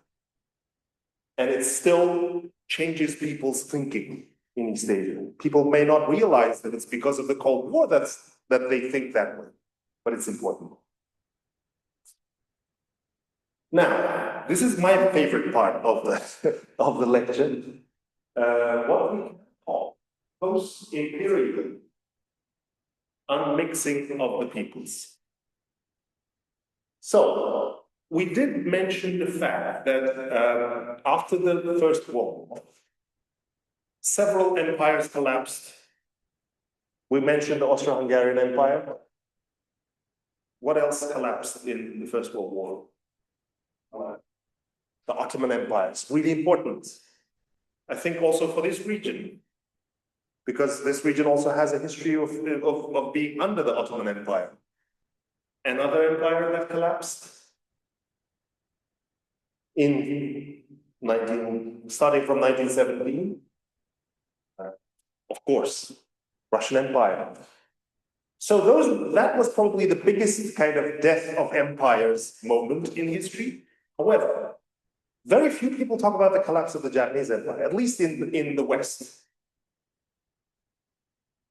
And it still changes people's thinking in East Asia. People may not realize that it's because of the Cold War that they think that way, but it's important. Now, this is my favorite part of the lecture. What we call post-imperial unmixing of the peoples. So, we did mention the fact that after the First World War, several empires collapsed. We mentioned the Austro-Hungarian Empire. What else collapsed in the First World War? The Ottoman Empire is really important. I think also for this region, because this region also has a history of being under the Ottoman Empire. Another empire that collapsed starting from 1917, of course, Russian Empire. So that was probably the biggest kind of death of empires moment in history. However, very few people talk about the collapse of the Japanese Empire, at least in the West.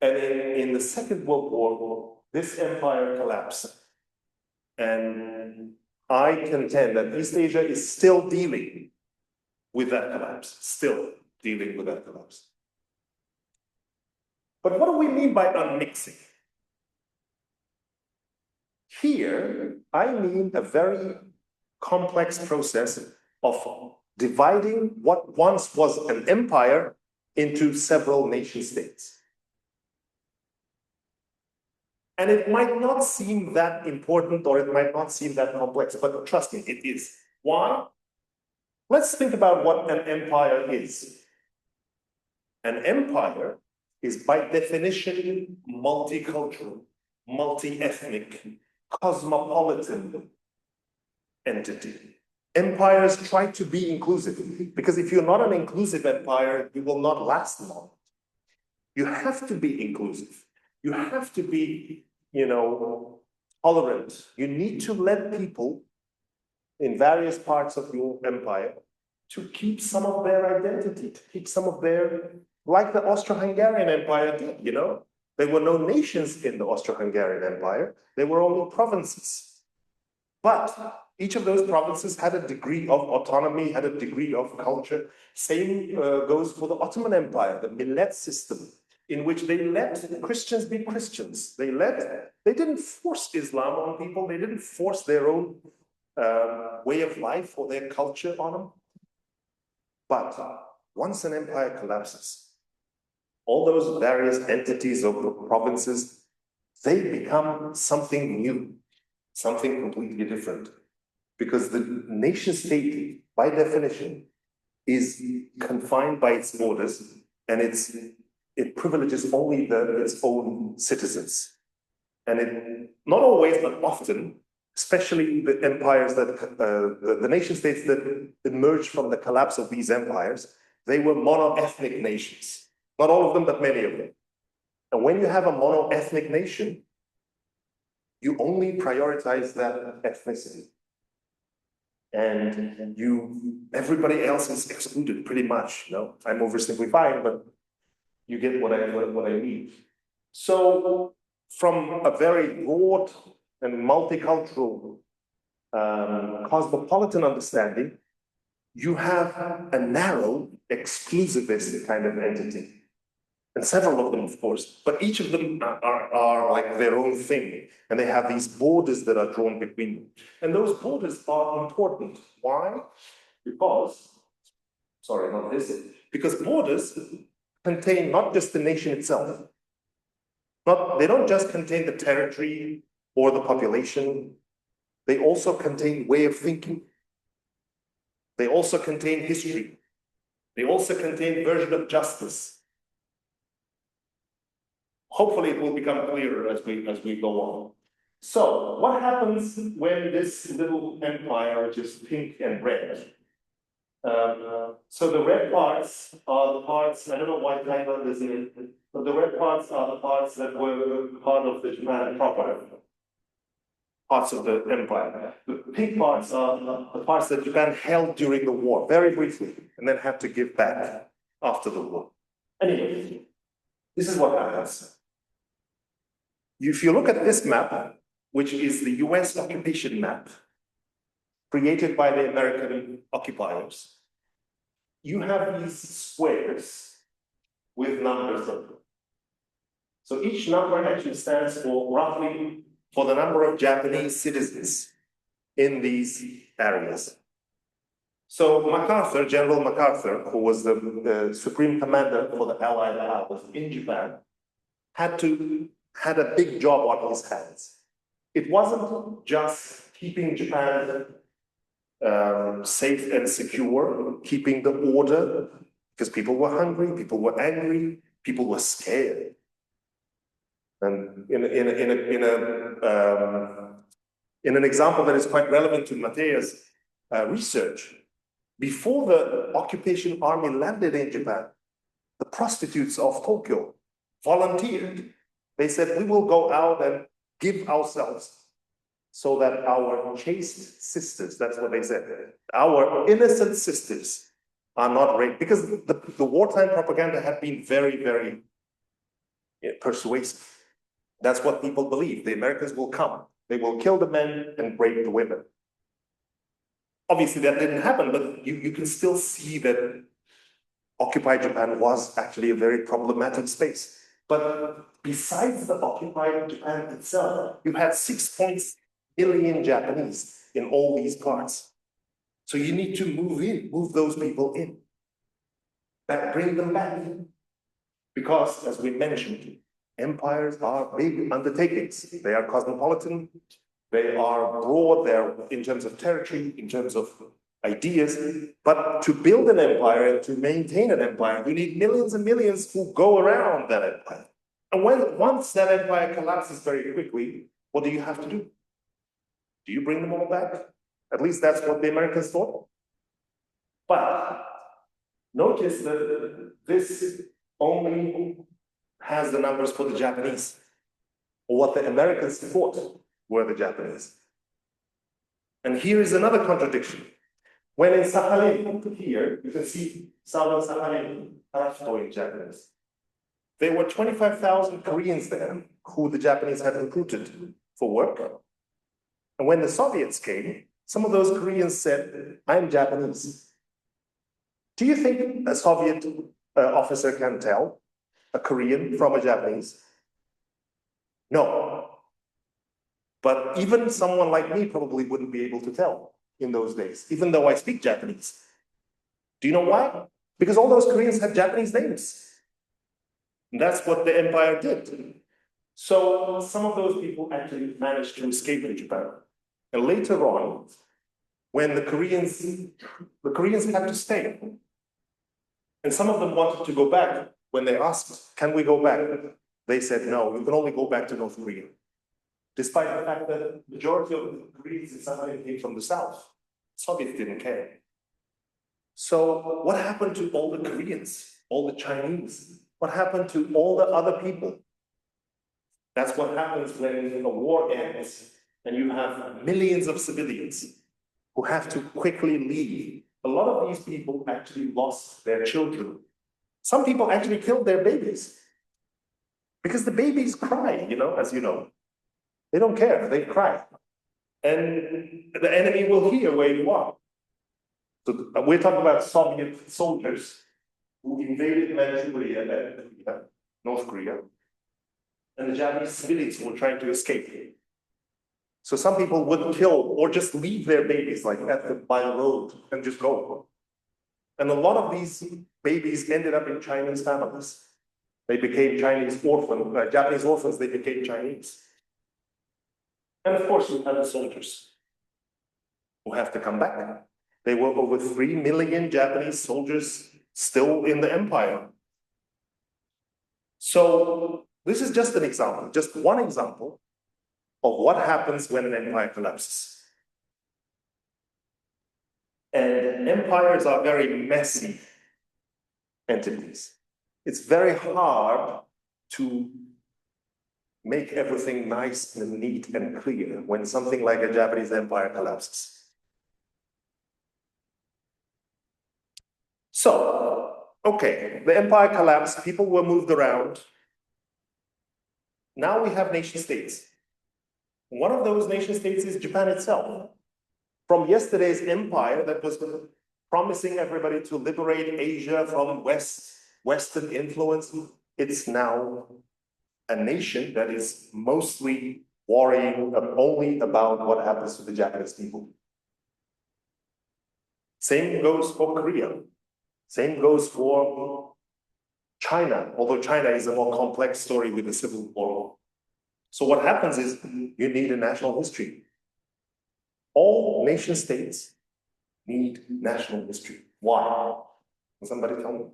And in the Second World War, this empire collapsed. And I contend that East Asia is still dealing with that collapse, But what do we mean by unmixing? Here, I mean a very complex process of dividing what once was an empire into several nation states. And it might not seem that important or it might not seem that complex, but trust me, it is. Why? Let's think about what an empire is. An empire is by definition multicultural, multi-ethnic, cosmopolitan entity. Empires try to be inclusive, because if you're not an inclusive empire, you will not last long. You have to be inclusive. You have to be, tolerant. You need to let people in various parts of your empire to keep some of their identity, to keep some of their, like the Austro-Hungarian Empire did, There were no nations in the Austro-Hungarian Empire. There were only provinces. But each of those provinces had a degree of autonomy, had a degree of culture. Same goes for the Ottoman Empire, the millet system, in which they let Christians be Christians. They didn't force Islam on people. They didn't force their own way of life or their culture on them. But once an empire collapses, all those various entities of the provinces, they become something new, something completely different. Because the nation state, by definition, is confined by its borders, and it privileges only its own citizens. And it, not always, but often, especially the empires the nation states that emerged from the collapse of these empires, they were mono-ethnic nations. Not all of them, but many of them. And when you have a mono-ethnic nation, you only prioritize that ethnicity. And everybody else is excluded pretty much. I'm oversimplifying, but you get what I mean. So from a very broad and multicultural cosmopolitan understanding, you have a narrow exclusivist kind of entity. And several of them, of course, but each of them are like their own thing. And they have these borders that are drawn between them. And those borders are important. Why? Because borders contain not just the nation itself. They don't just contain the territory or the population. They also contain way of thinking. They also contain history. They also contain version of justice. Hopefully it will become clearer as we go on. So what happens when this little empire, which is pink and red, So the red parts are the parts, I don't know why title this is, but the red parts are the parts that were part of the Japan proper, parts of the empire. The pink parts are the parts that Japan held during the war, very briefly, and then had to give back after the war. Anyway, this is what happens. If you look at this map, which is the US occupation map, created by the American occupiers, you have these squares with numbers in them. So each number actually stands for roughly for the number of Japanese citizens in these areas. So MacArthur, General MacArthur, who was the supreme commander for the Allied powers in Japan, had a big job on his hands. It wasn't just keeping Japan safe and secure, keeping the order, because people were hungry, people were angry, people were scared. And in an example that is quite relevant to Matea's research, before the occupation army landed in Japan, the prostitutes of Tokyo volunteered. They said, we will go out and give ourselves so that our chaste sisters, that's what they said, our innocent sisters are not raped. Because the wartime propaganda had been very, very persuasive. That's what people believe. The Americans will come. They will kill the men and rape the women. Obviously, that didn't happen, but you can still see that occupied Japan was actually a very problematic space. But besides the occupied Japan itself, you had 6 billion Japanese in all these parts. So you need to move those people in, bring them back. Because, as we mentioned, empires are big undertakings. They are cosmopolitan, they are broad, they're in terms of territory, in terms of ideas. But to build an empire and to maintain an empire, you need millions and millions who go around that empire. And once that empire collapses very quickly, what do you have to do? Do you bring them all back? At least that's what the Americans thought. But notice that this only has the numbers for the Japanese, or what the Americans thought were the Japanese. And here is another contradiction. When in Sakhalin, here, you can see southern Sakhalin, Arafto in Japanese. There were 25,000 Koreans there who the Japanese had recruited for work. And when the Soviets came, some of those Koreans said, I'm Japanese. Do you think a Soviet officer can tell a Korean from a Japanese? No. But even someone like me probably wouldn't be able to tell in those days, even though I speak Japanese. Do you know why? Because all those Koreans had Japanese names. And that's what the empire did. So some of those people actually managed to escape in Japan. And later on, when the Koreans had to stay. And some of them wanted to go back. When they asked, can we go back? They said, no, you can only go back to North Korea. Despite the fact that the majority of the Koreans in Sakhalin came from the south. Soviets didn't care. So what happened to all the Koreans, all the Chinese? What happened to all the other people? That's what happens when a war ends and you have millions of civilians who have to quickly leave. A lot of these people actually lost their children. Some people actually killed their babies because the babies cry, as you know. They don't care, they cry. And the enemy will hear where you are. So we're talking about Soviet soldiers who invaded Manchuria and North Korea. And the Japanese civilians were trying to escape. So some people would kill or just leave their babies by the road and just go. And a lot of these babies ended up in Chinese families. They became Japanese orphans, they became Chinese. And of course, you have the soldiers who have to come back. There were over 3 million Japanese soldiers still in the empire. So this is just an example, just one example of what happens when an empire collapses. And empires are very messy entities. It's very hard to make everything nice and neat and clear when something like a Japanese empire collapses. So, okay, the empire collapsed, people were moved around. Now we have nation states. One of those nation states is Japan itself. From yesterday's empire that was promising everybody to liberate Asia from Western influence, it's now a nation that is mostly worrying only about what happens to the Japanese people. Same goes for Korea. Same goes for China, although China is a more complex story with the civil war. So what happens is you need a national history. All nation states need national history. Why? Can somebody tell me?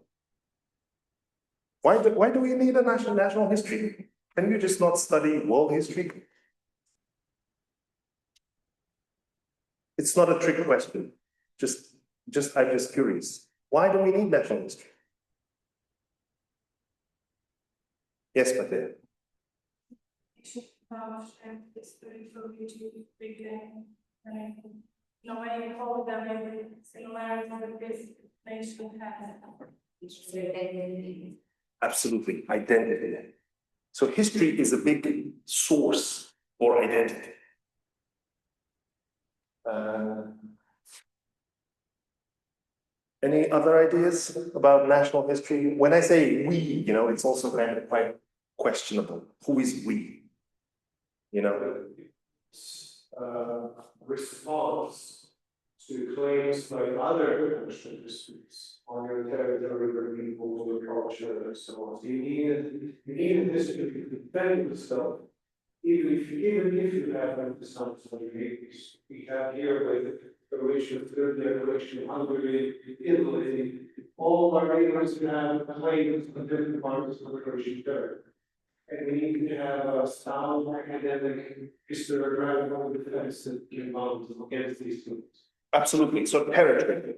Why do we need a national history? Can you just not study world history? It's not a trick question. I'm just curious. Why do we need national history? Yes, Matea. History for you to begin knowing how the similarities that this nation has. Absolutely, identity. So history is a big source for identity. Any other ideas about national history? When I say we, it's also kind of quite questionable. Who is we? Response to claims by other national disputes on your territory, where people, your culture, and so on. So you need a history to defend yourself, even if you have some sort of issues. We have here with Croatia, Serbia, Croatia, Hungary, Italy, all our neighbors have claims on different parts of the Croatian territory. And we need to have a sound academic historiographical defense that can mount against these things. Absolutely. So territory.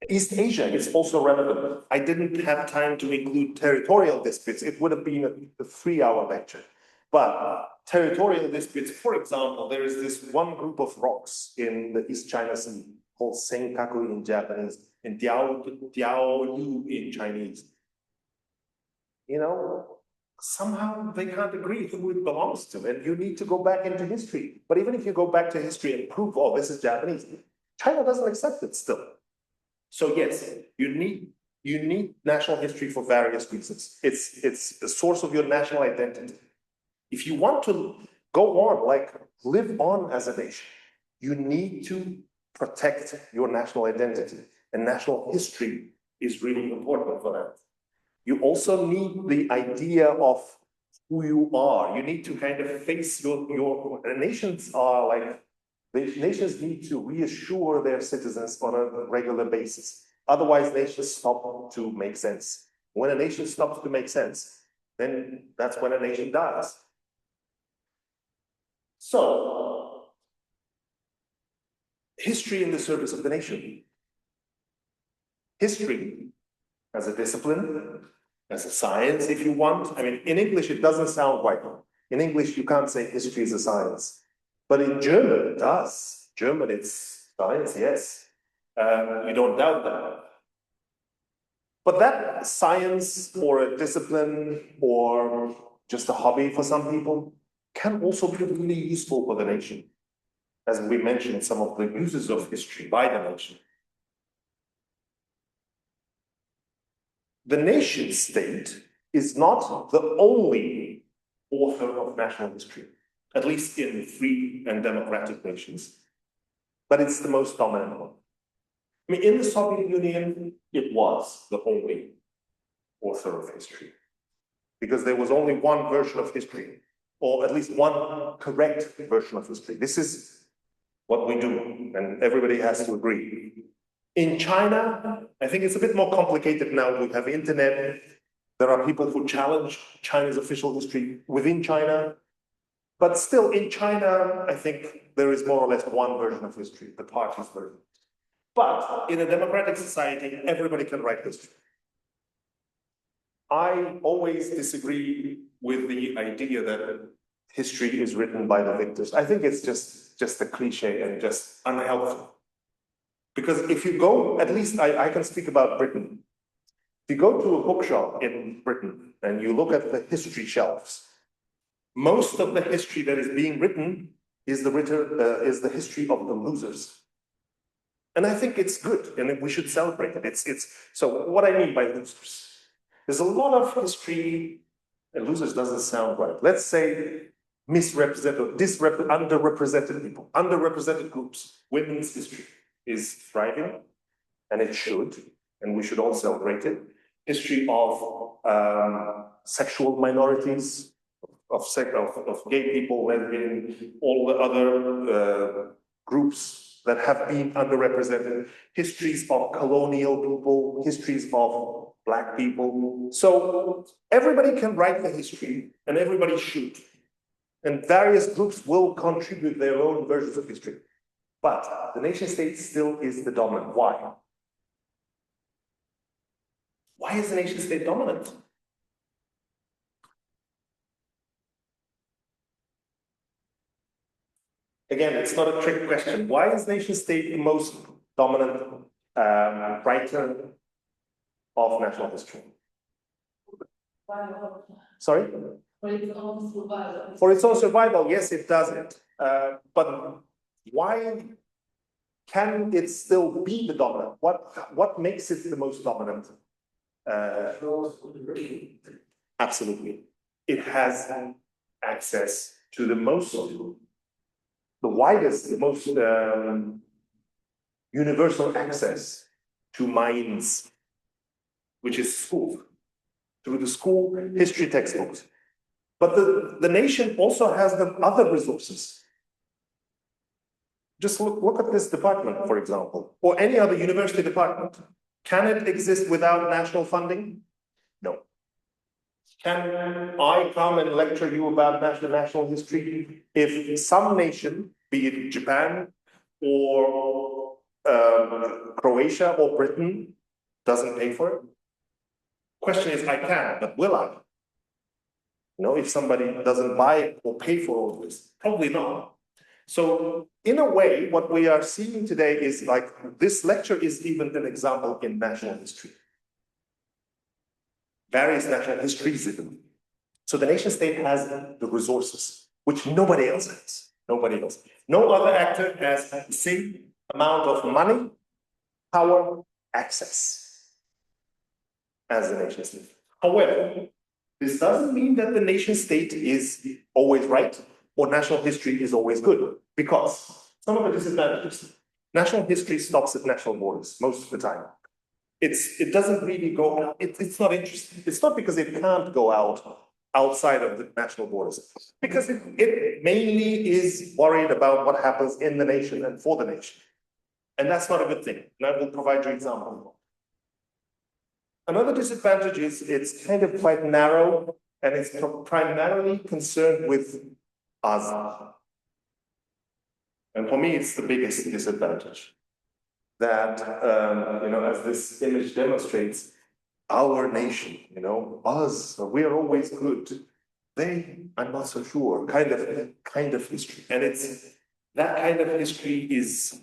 East Asia is also relevant. I didn't have time to include territorial disputes. It would have been a 3-hour lecture. But territorial disputes, for example, there is this one group of rocks in the East China Sea called Senkaku in Japanese and Diaoyu in Chinese. Somehow they can't agree who it belongs to, and you need to go back into history. But even if you go back to history and prove, oh, this is Japanese, China doesn't accept it still. So yes, you need national history for various reasons. It's the source of your national identity. If you want to go on, live on as a nation, you need to protect your national identity, and national history is really important for that. You also need the idea of who you are. You need to kind of face your nations nations need to reassure their citizens on a regular basis. Otherwise, nations stop to make sense. When a nation stops to make sense, then that's when a nation dies. So, history in the service of the nation. History as a discipline, as a science, if you want. I mean, in English, it doesn't sound right. In English, you can't say history is a science. But in German, it does. German, it's science, yes. We don't doubt that. But that science or a discipline or just a hobby for some people can also be really useful for the nation. As we mentioned, some of the uses of history by the nation. The nation state is not the only author of national history, at least in free and democratic nations, but it's the most dominant one. I mean, in the Soviet Union, it was the only author of history, because there was only one version of history, or at least one correct version of history. This is what we do, and everybody has to agree. In China, I think it's a bit more complicated now. We have internet. There are people who challenge China's official history within China. But still, in China, I think there is more or less one version of history, the party's version. But in a democratic society, everybody can write history. I always disagree with the idea that history is written by the victors. I think it's just a cliche and just unhelpful. Because if you go, at least I can speak about Britain. If you go to a bookshop in Britain and you look at the history shelves, most of the history that is being written is the history of the losers. And I think it's good, and we should celebrate it. So what I mean by losers, there's a lot of history, and losers doesn't sound right. Let's say misrepresented, underrepresented people, underrepresented groups. Women's history is thriving, and it should, and we should all celebrate it. History of sexual minorities, of gay people, lesbian, all the other groups that have been underrepresented, histories of colonial people, histories of Black people. So everybody can write the history, and everybody should. And various groups will contribute their own versions of history. But the nation state still is the dominant. Why? Why is the nation state dominant? Again, it's not a trick question. Why is nation state the most dominant writer of national history? Sorry? For its own survival. For its own survival, yes, it does it. But why can it still be the dominant? What makes it the most dominant? Absolutely. It has access to the widest, the most universal access to minds, which is school, through the school history textbooks. But the nation also has the other resources. Just look at this department, for example, or any other university department. Can it exist without national funding? No. Can I come and lecture you about national history if some nation, be it Japan or Croatia or Britain, doesn't pay for it? Question is, I can, but will I? If somebody doesn't buy or pay for all of this, probably not. So in a way, what we are seeing today is like, this lecture is even an example in national history. Various national histories even. So the nation state has the resources, which nobody else has. Nobody else. No other actor has the same amount of money, power, access as the nation state. However, this doesn't mean that the nation state is always right or national history is always good, because some of the disadvantages. National history stops at national borders most of the time. It doesn't really go, it's not interesting. It's not because it can't go outside of the national borders, because it mainly is worried about what happens in the nation and for the nation. And that's not a good thing. And I will provide you an example. Another disadvantage is it's kind of quite narrow, and it's primarily concerned with us. And for me, it's the biggest disadvantage. That, as this image demonstrates, our nation, us, we're always good. I'm not so sure, kind of history. And it's, that kind of history is,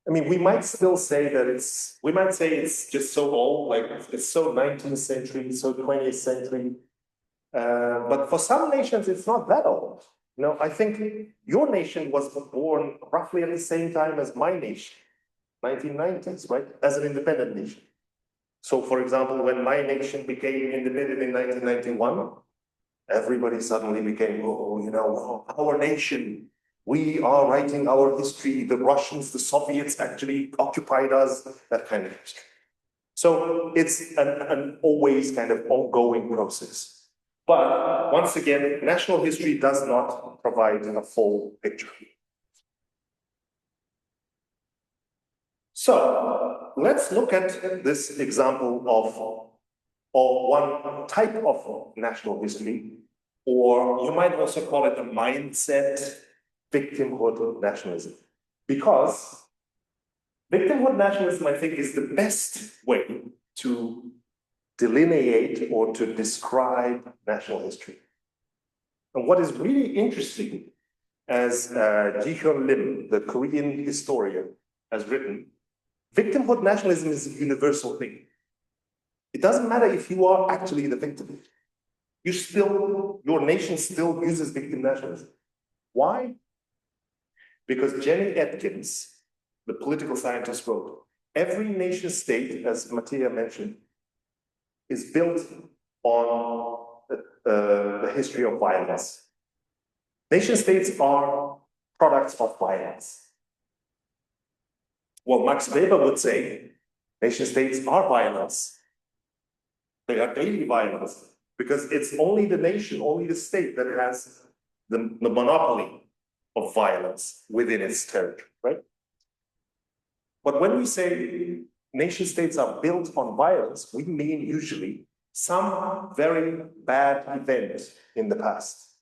we might still say that it's just so old, like it's so 19th century, so 20th century. But for some nations, it's not that old. I think your nation was born roughly at the same time as my nation, 1990s, right? As an independent nation. So, for example, when my nation became independent in 1991, everybody suddenly became, our nation. We are writing our history. The Russians, the Soviets actually occupied us, that kind of history. So it's an always kind of ongoing process. But once again, national history does not provide a full picture. So let's look at this example of one type of national history, or you might also call it a mindset, victimhood nationalism. Because Victimhood nationalism, I think, is the best way to delineate or to describe national history. And what is really interesting, as Ji-hyun Lim, the Korean historian, has written, victimhood nationalism is a universal thing. It doesn't matter if you are actually the victim. Your nation still uses victim nationalism. Why? Because Jenny Atkins, the political scientist, wrote, every nation state, as Mattia mentioned, is built on the history of violence. Nation states are products of violence. Well, Max Weber would say, nation states are violence. They are daily violence, because it's only the nation, only the state that has the monopoly of violence within its territory, right? But when we say nation states are built on violence, we mean usually some very bad event in the past,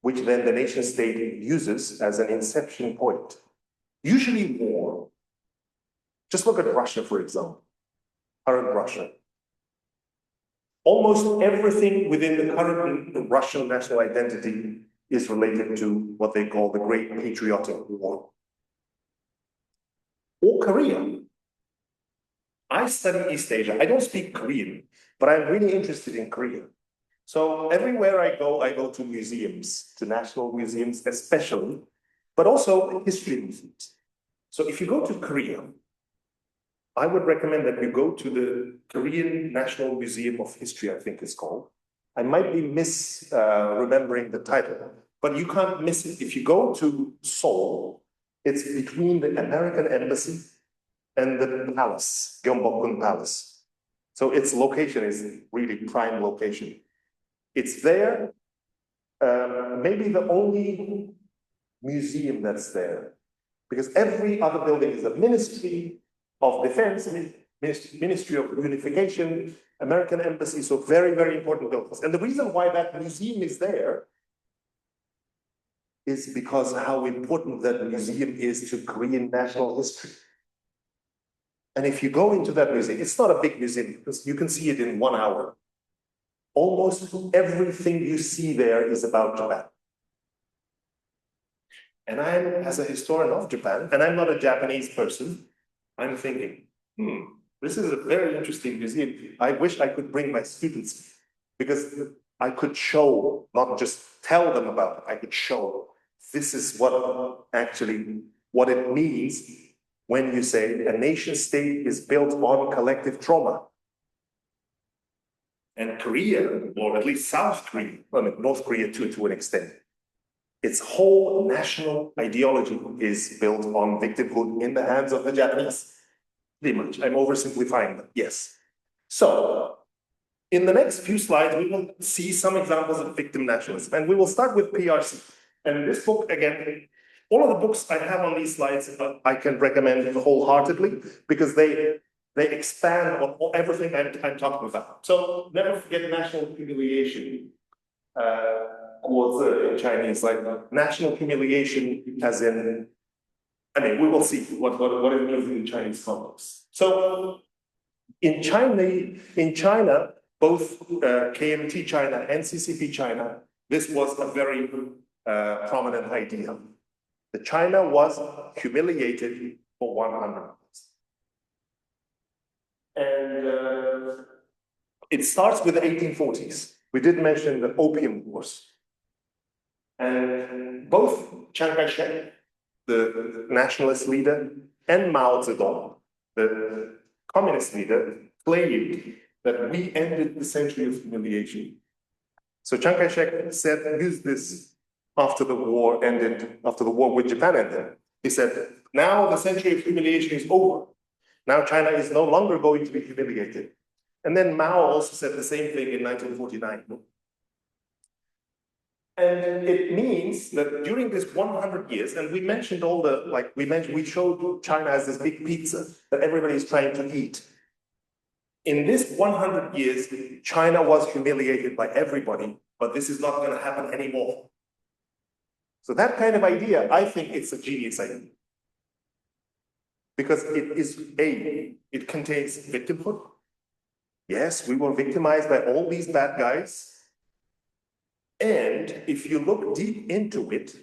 which then the nation state uses as an inception point. Usually war. Just look at Russia, for example, current Russia. Almost everything within the current Russian national identity is related to what they call the Great Patriotic War. Or Korea. I study East Asia. I don't speak Korean, but I'm really interested in Korea. So everywhere I go to museums, to national museums especially, but also history museums. So if you go to Korea, I would recommend that you go to the Korean National Museum of History, I think it's called. I might be remembering the title, but you can't miss it. If you go to Seoul, it's between the American Embassy and the palace, Gyeongbokgung Palace. So its location is really prime location. It's there, maybe the only museum that's there, because every other building is a Ministry of Defense, Ministry of Unification, American Embassy, so very, very important buildings. And the reason why that museum is there is because how important that museum is to Korean national history. And if you go into that museum, it's not a big museum, because you can see it in 1 hour. Almost everything you see there is about Japan. And I'm, as a historian of Japan, and I'm not a Japanese person, I'm thinking, this is a very interesting museum. I wish I could bring my students, because I could show, not just tell them about it, I could show this is what it means when you say a nation state is built on collective trauma. And Korea, or at least South Korea, I mean, North Korea too, to an extent, its whole national ideology is built on victimhood in the hands of the Japanese. Pretty much, I'm oversimplifying that, yes. So, in the next few slides, we will see some examples of victim nationalism, and we will start with PRC. And this book, again, all of the books I have on these slides, I can recommend wholeheartedly, because they expand on everything I'm talking about. So never forget national humiliation. In Chinese, like national humiliation, as in, I mean, we will see what it means in Chinese context. So in China, both KMT China and CCP China, this was a very prominent idea. The China was humiliated for 100 years. And it starts with the 1840s. We did mention the Opium Wars. And both Chiang Kai-shek, the nationalist leader, and Mao Zedong, the communist leader, claimed that we ended the century of humiliation. So Chiang Kai-shek used this after the war with Japan ended. He said, now the century of humiliation is over. Now China is no longer going to be humiliated. And then Mao also said the same thing in 1949. And it means that during this 100 years, and we mentioned we showed China as this big pizza that everybody is trying to eat. In this 100 years, China was humiliated by everybody, but this is not going to happen anymore. So that kind of idea, I think it's a genius idea. because it contains victimhood. Yes, we were victimized by all these bad guys. And if you look deep into it,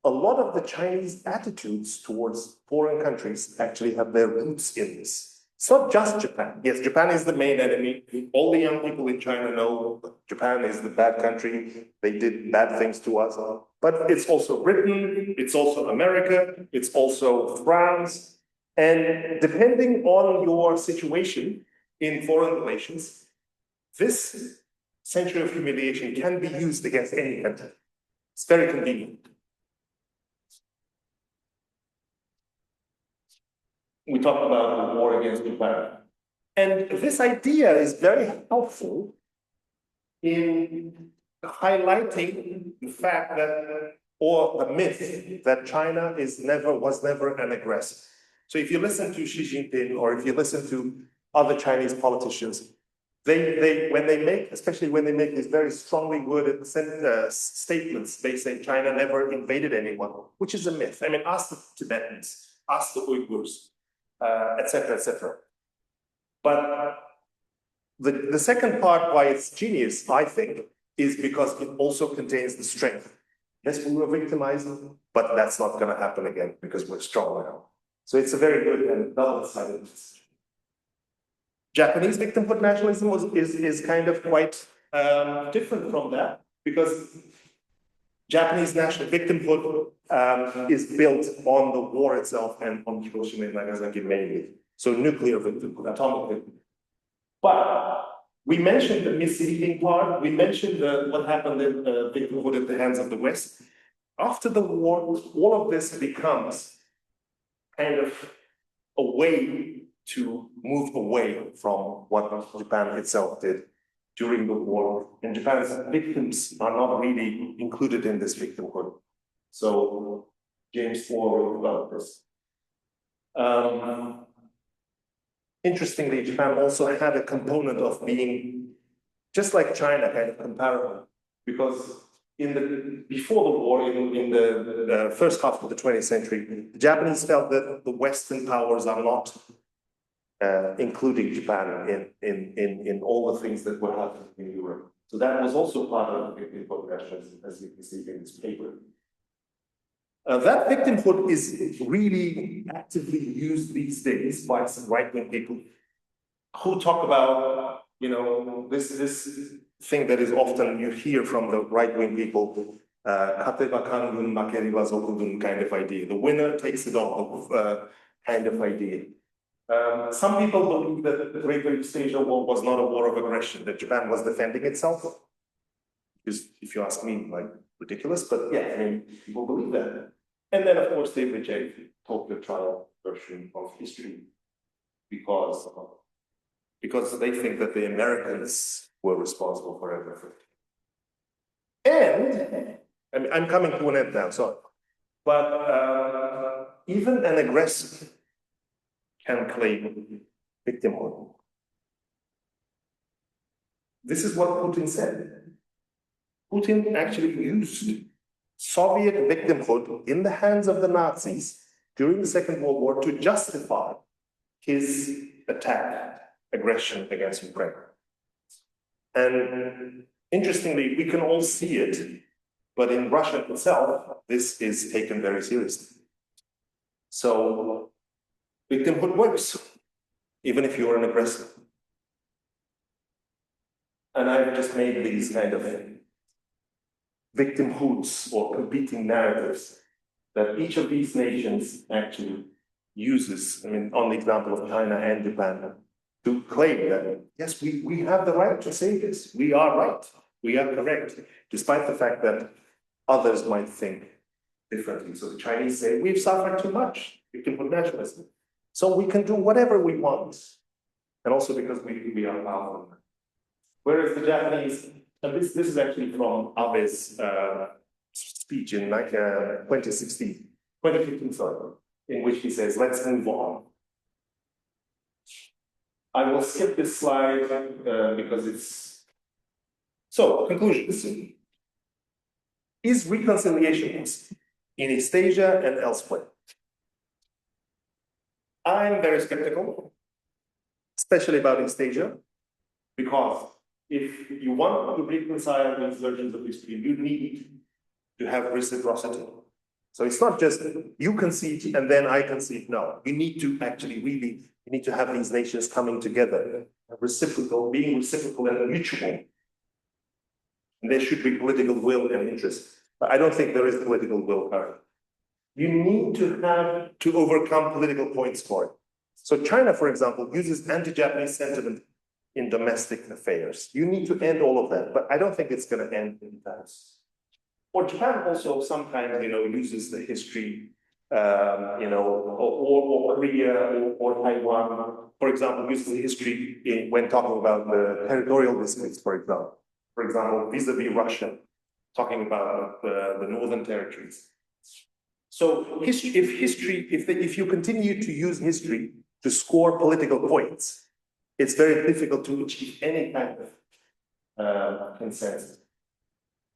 a lot of the Chinese attitudes towards foreign countries actually have their roots in this. It's not just Japan. Yes, Japan is the main enemy. All the young people in China know Japan is the bad country. They did bad things to us. But it's also Britain, it's also America, it's also France. And depending on your situation in foreign relations, this century of humiliation can be used against any country. It's very convenient. We talked about the war against Japan. And this idea is very helpful in highlighting the fact that, or the myth that China was never an aggressor. So if you listen to Xi Jinping, or if you listen to other Chinese politicians, when they make, especially when they make these very strongly worded statements, they say China never invaded anyone, which is a myth. I mean, ask the Tibetans, ask the Uyghurs, etc., etc. But the second part why it's genius, I think, is because it also contains the strength. Yes, we were victimized, but that's not going to happen again because we're strong now. So it's a very good and double-sided message. Japanese victimhood nationalism is kind of quite different from that, because Japanese national victimhood is built on the war itself and on Hiroshima and Nagasaki mainly. So nuclear victimhood, atomic victimhood. But we mentioned the misleading part. We mentioned what happened in victimhood at the hands of the West. After the war, all of this becomes kind of a way to move away from what Japan itself did during the war. And Japan's victims are not really included in this victimhood. So James Moore wrote about this. Interestingly, Japan also had a component of being, just like China, kind of comparable, because before the war, in the first half of the 20th century, the Japanese felt that the Western powers are not including Japan in all the things that were happening in Europe. So that was also part of the victimhood nationalism, as you can see in this paper. That victimhood is really actively used these days by some right-wing people who talk about, this thing that is often you hear from the right-wing people, kateba kangun makeriwa zokudun kind of idea. The winner takes it all kind of idea. Some people believe that the Great East Asia War was not a war of aggression, that Japan was defending itself. Because if you ask me, like, ridiculous, but yeah, I mean, people believe that. And then, of course, they reject the Tokyo trial version of history because they think that the Americans were responsible for everything. And, I mean, I'm coming to an end now, sorry. But even an aggressor can claim victimhood. This is what Putin said. Putin actually used Soviet victimhood in the hands of the Nazis during the Second World War to justify his aggression against Ukraine. And interestingly, we can all see it, but in Russia itself, this is taken very seriously. So victimhood works, even if you're an aggressor. And I've just made these kind of victimhoods or competing narratives that each of these nations actually uses, I mean, on the example of China and Japan, to claim that, yes, we have the right to say this. We are right. We are correct, despite the fact that others might think differently. So the Chinese say, we've suffered too much, victimhood nationalism. So we can do whatever we want. And also because we are powerful. Whereas the Japanese, and this is actually from Abe's speech in 2015, sorry, in which he says, let's move on. I will skip this slide because it's... So, conclusions. Is reconciliation in East Asia and elsewhere? I'm very skeptical, especially about East Asia, because if you want to reconcile these versions of history, you need to have reciprocity. So it's not just you concede and then I concede. No, you need to actually really, you need to have these nations coming together, reciprocal, being reciprocal and mutual. And there should be political will and interest. But I don't think there is political will currently. You need to have to overcome political points for it. So China, for example, uses anti-Japanese sentiment in domestic affairs. You need to end all of that, but I don't think it's going to end in that. Or Japan also sometimes, uses the history, or Korea or Taiwan, for example, uses the history when talking about the territorial disputes, for example, vis-a-vis Russia, talking about the northern territories. So if you continue to use history to score political points, it's very difficult to achieve any kind of consensus.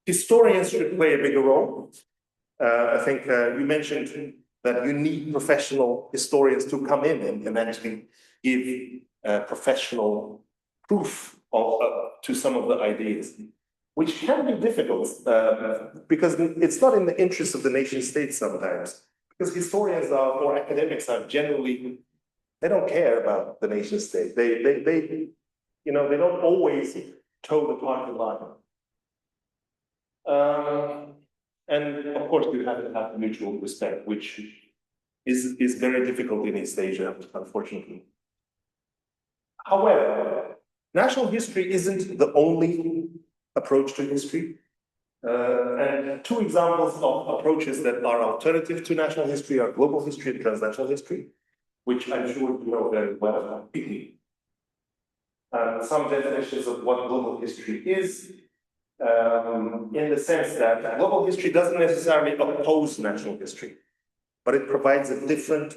Historians should play a bigger role. I think you mentioned that you need professional historians to come in and actually give professional proof to some of the ideas, which can be difficult because it's not in the interest of the nation state sometimes. Because historians or academics are generally, they don't care about the nation state. They don't always toe the party line. And of course, you have to have mutual respect, which is very difficult in East Asia, unfortunately. However, national history isn't the only approach to history. And two examples of approaches that are alternative to national history are global history and transnational history, which I'm sure you know very well. Some definitions of what global history is, in the sense that global history doesn't necessarily oppose national history, but it provides a different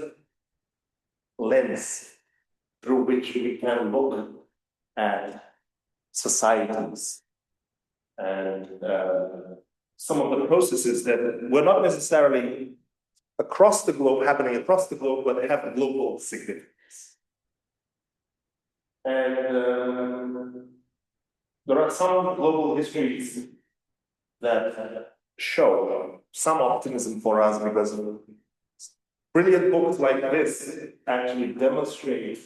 lens through which we can look at societies and some of the processes that were not necessarily across the globe, happening across the globe, but they have a global significance. And there are some global histories that show some optimism for us because brilliant books like this actually demonstrate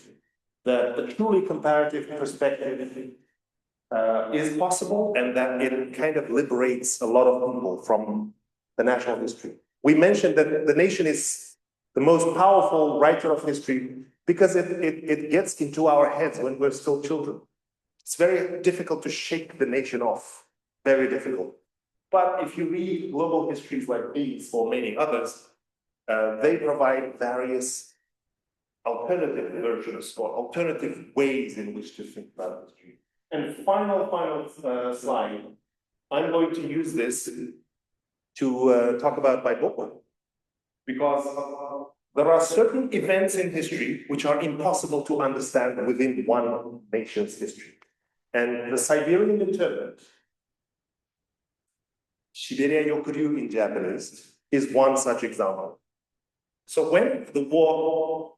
that a truly comparative perspective is possible and that it kind of liberates a lot of people from the national history. We mentioned that the nation is the most powerful writer of history because it gets into our heads when we're still children. It's very difficult to shake the nation off, very difficult. But if you read global histories like these or many others, they provide various alternative versions or alternative ways in which to think about history. And final slide, I'm going to use this to talk about my book, because there are certain events in history which are impossible to understand within one nation's history. And the Siberian internment, Shiberia Yokuryu in Japanese, is one such example. So when the war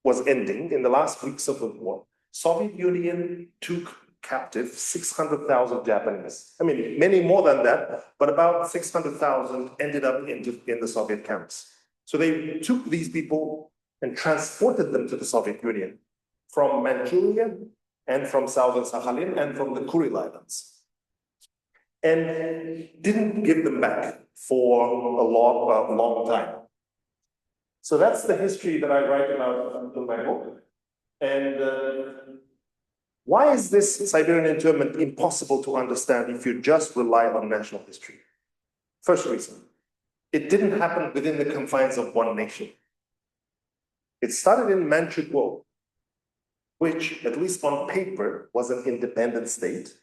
was ending, in the last weeks of the war, Soviet Union took captive 600,000 Japanese. I mean, many more than that, but about 600,000 ended up in the Soviet camps. So they took these people and transported them to the Soviet Union from Manchuria and from southern Sakhalin and from the Kuril Islands, and didn't give them back for a long time. So that's the history that I write about in my book. And why is this Siberian internment impossible to understand if you just rely on national history? First reason, it didn't happen within the confines of one nation. It started in Manchukuo, which, at least on paper, was an independent state,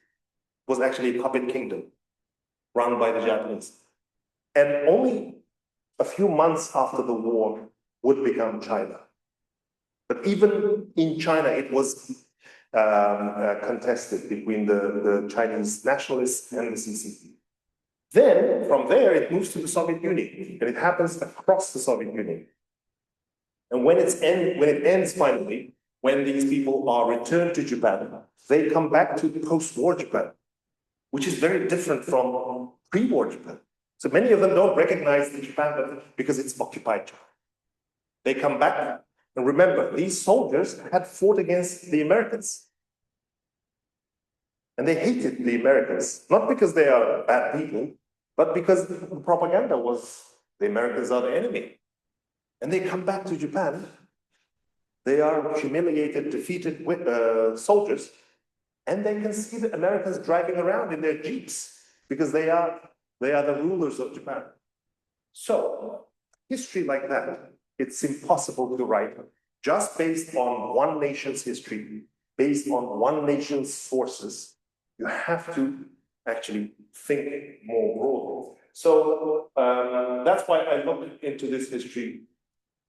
was actually a puppet kingdom run by the Japanese. And only a few months after the war would become China. But even in China, it was contested between the Chinese nationalists and the CCP. Then, from there, it moves to the Soviet Union, and it happens across the Soviet Union. And when it ends finally, when these people are returned to Japan, they come back to post-war Japan, which is very different from pre-war Japan. So many of them don't recognize the Japan because it's occupied Japan. They come back, and remember, these soldiers had fought against the Americans. And they hated the Americans, not because they are bad people, but because the propaganda was the Americans are the enemy. And they come back to Japan, they are humiliated, defeated soldiers, and they can see the Americans driving around in their jeeps because they are the rulers of Japan. So, history like that, it's impossible to write just based on one nation's history, based on one nation's sources. You have to actually think more broadly. So that's why I looked into this history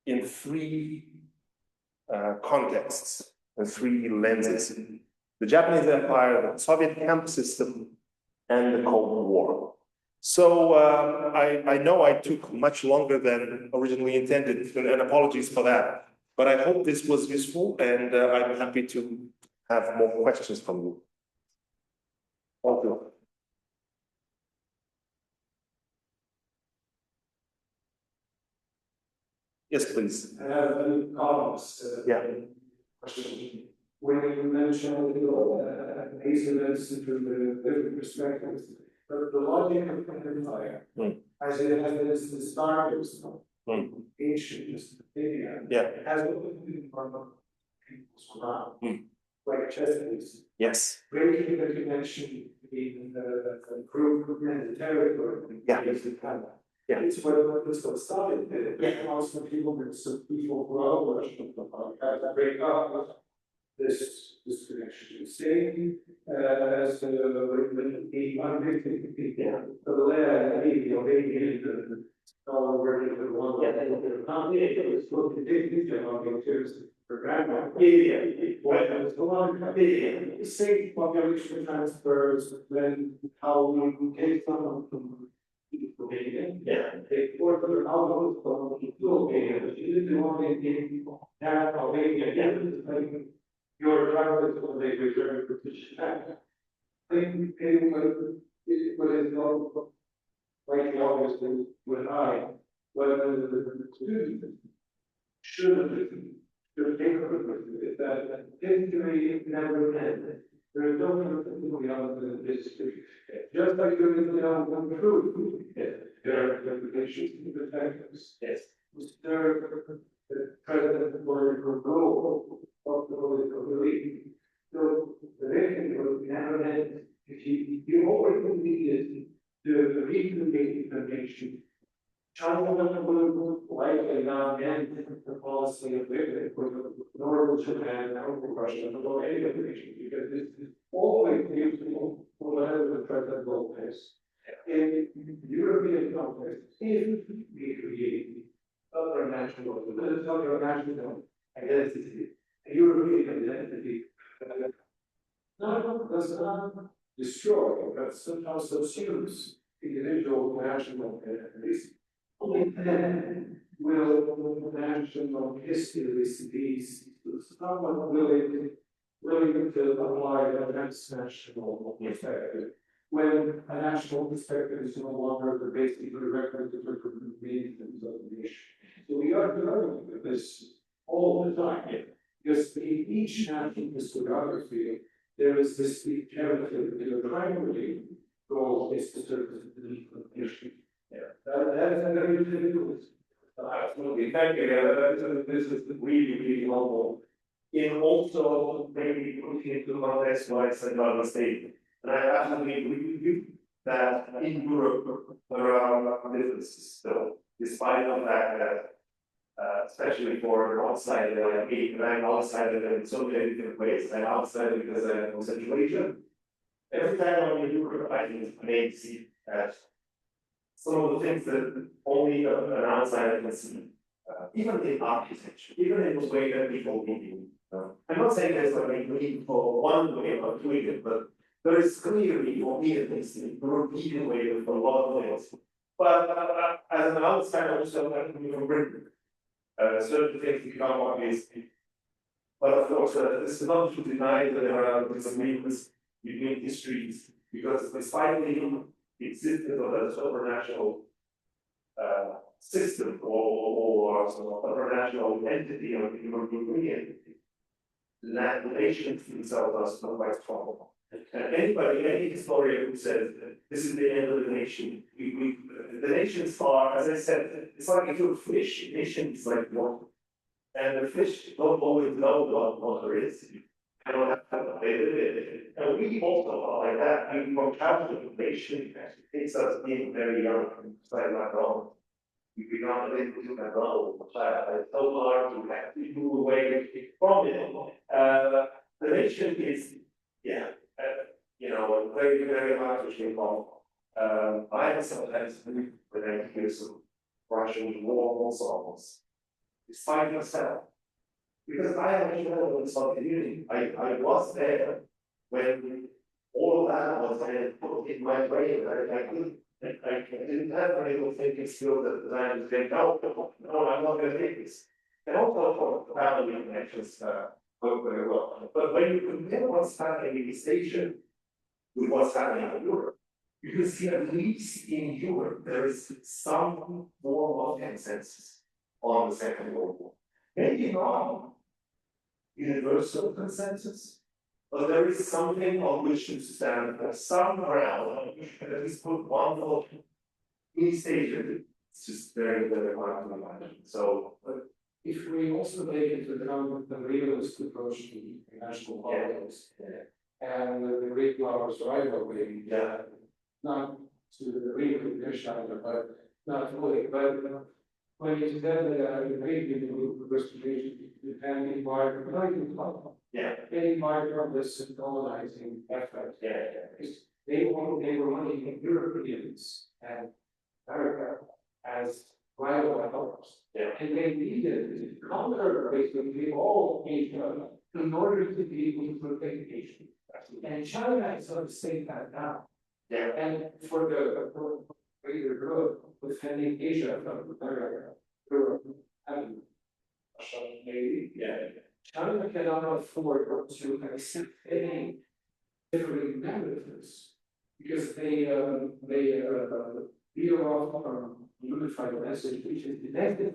in three contexts and three lenses: the Japanese Empire, the Soviet camp system, and the Cold War. So I know I took much longer than originally intended, and apologies for that. But I hope this was useful, and I'm happy to have more questions from you. Thank you. Yes, please. I have any comments. Yeah. Question. When you mentioned these events into the different perspectives, but the logic of the empire, as it has the starters, ancient Mesopotamia, has opened in front of people's around, like chess pieces. Yes. Breaking the connection between the group and the territory. Yeah. Yeah, it's what started it. Yeah, also people grow to break up this connection. Same as the unwritten people, the land, the where the one it was supposed to take for grandma. The same population transfers, then how we take someone from they work for households from Ethiopia, but you didn't want to get people that Albania again, like your drivers when they return to Japan. It was not like obviously with whether the student should take that history never ended. There is no beyond the history. Just like there is no truth. There are interpretations and perspectives. Yes. The president for goal of the political belief. So the victim was never meant you always needed to recreate the nation. China will likely not end the policy of victim nor will Japan or Russia or any other nation because this is always useful for whatever the president will face. In European context, if we create other national identity, a European identity, does not destroy, but somehow subsumes individual national identities. Only then will national histories be somewhat willing to apply a transnational perspective. When a national perspective is no longer the basic prerequisite for the meanings of the nation. So we are dealing with this all the time. Because in each national historiography, there is this imperative that the primary goal is to serve the need of the nation. That is very difficult. Absolutely. Thank you. This is really helpful. In also maybe putting into context what I said about the state. And I absolutely agree with you that in Europe there are differences still, despite the fact that especially for an outsider like me, and I'm outsider in so many different ways. I'm outsider because I have no situation. Every time I'm in Europe, I think it's amazing that some of the things that only an outsider can see, even in architecture, even in the way that people live. I'm not saying there's going to be for one way of doing it, but there is clearly, for me at least, a European way of a lot of things. But as an outsider, also, I'm from Britain. certain things become obvious. But of course, this is not to deny that there are disagreements between histories, because despite the existence of a supernatural system or supernatural entity or human being, the nations themselves are quite strong. And any historian who says this is the end of the nation, the nations are, as I said, it's like if you're a fish, nations like water. And the fish don't always know what there is. They don't have to it. And we also are like that. I mean, from childhood information, it takes us being very young, like my own. We become a little bit of child. It's so hard to have to move away from it. The nation is, you know, very, very hard to shape off. I sometimes when I hear some Russian war songs, despite myself. Because I actually know this community. I was there when all of that was put in my brain. I didn't have any little thinking skills at the time to think, no, I'm not going to take this. And also for family connections work very well. But when you compare what's happening in East Asia with what's happening in Europe, you can see at least in Europe there is some form of consensus on the Second World War. Maybe not universal consensus, but there is something on which to stand for some ground on which you can at least put one foot in Asia. It's just very, very hard to imagine. So, if we also take into account the realist approach to international politics and the Greek powers rivalry, not to the real China, but not fully, but when you said that I agree with you, restoration and environment, any minor of this colonizing effort, they were looking at Europeans and America as rival powers, and they needed to conquer basically all Asia in order to be able to protect Asia. And China is on the same path now. And for the greater good, defending Asia from America, Europe, and Russia, maybe. China cannot afford to accept any different narratives because they veer off from unified message, which is connected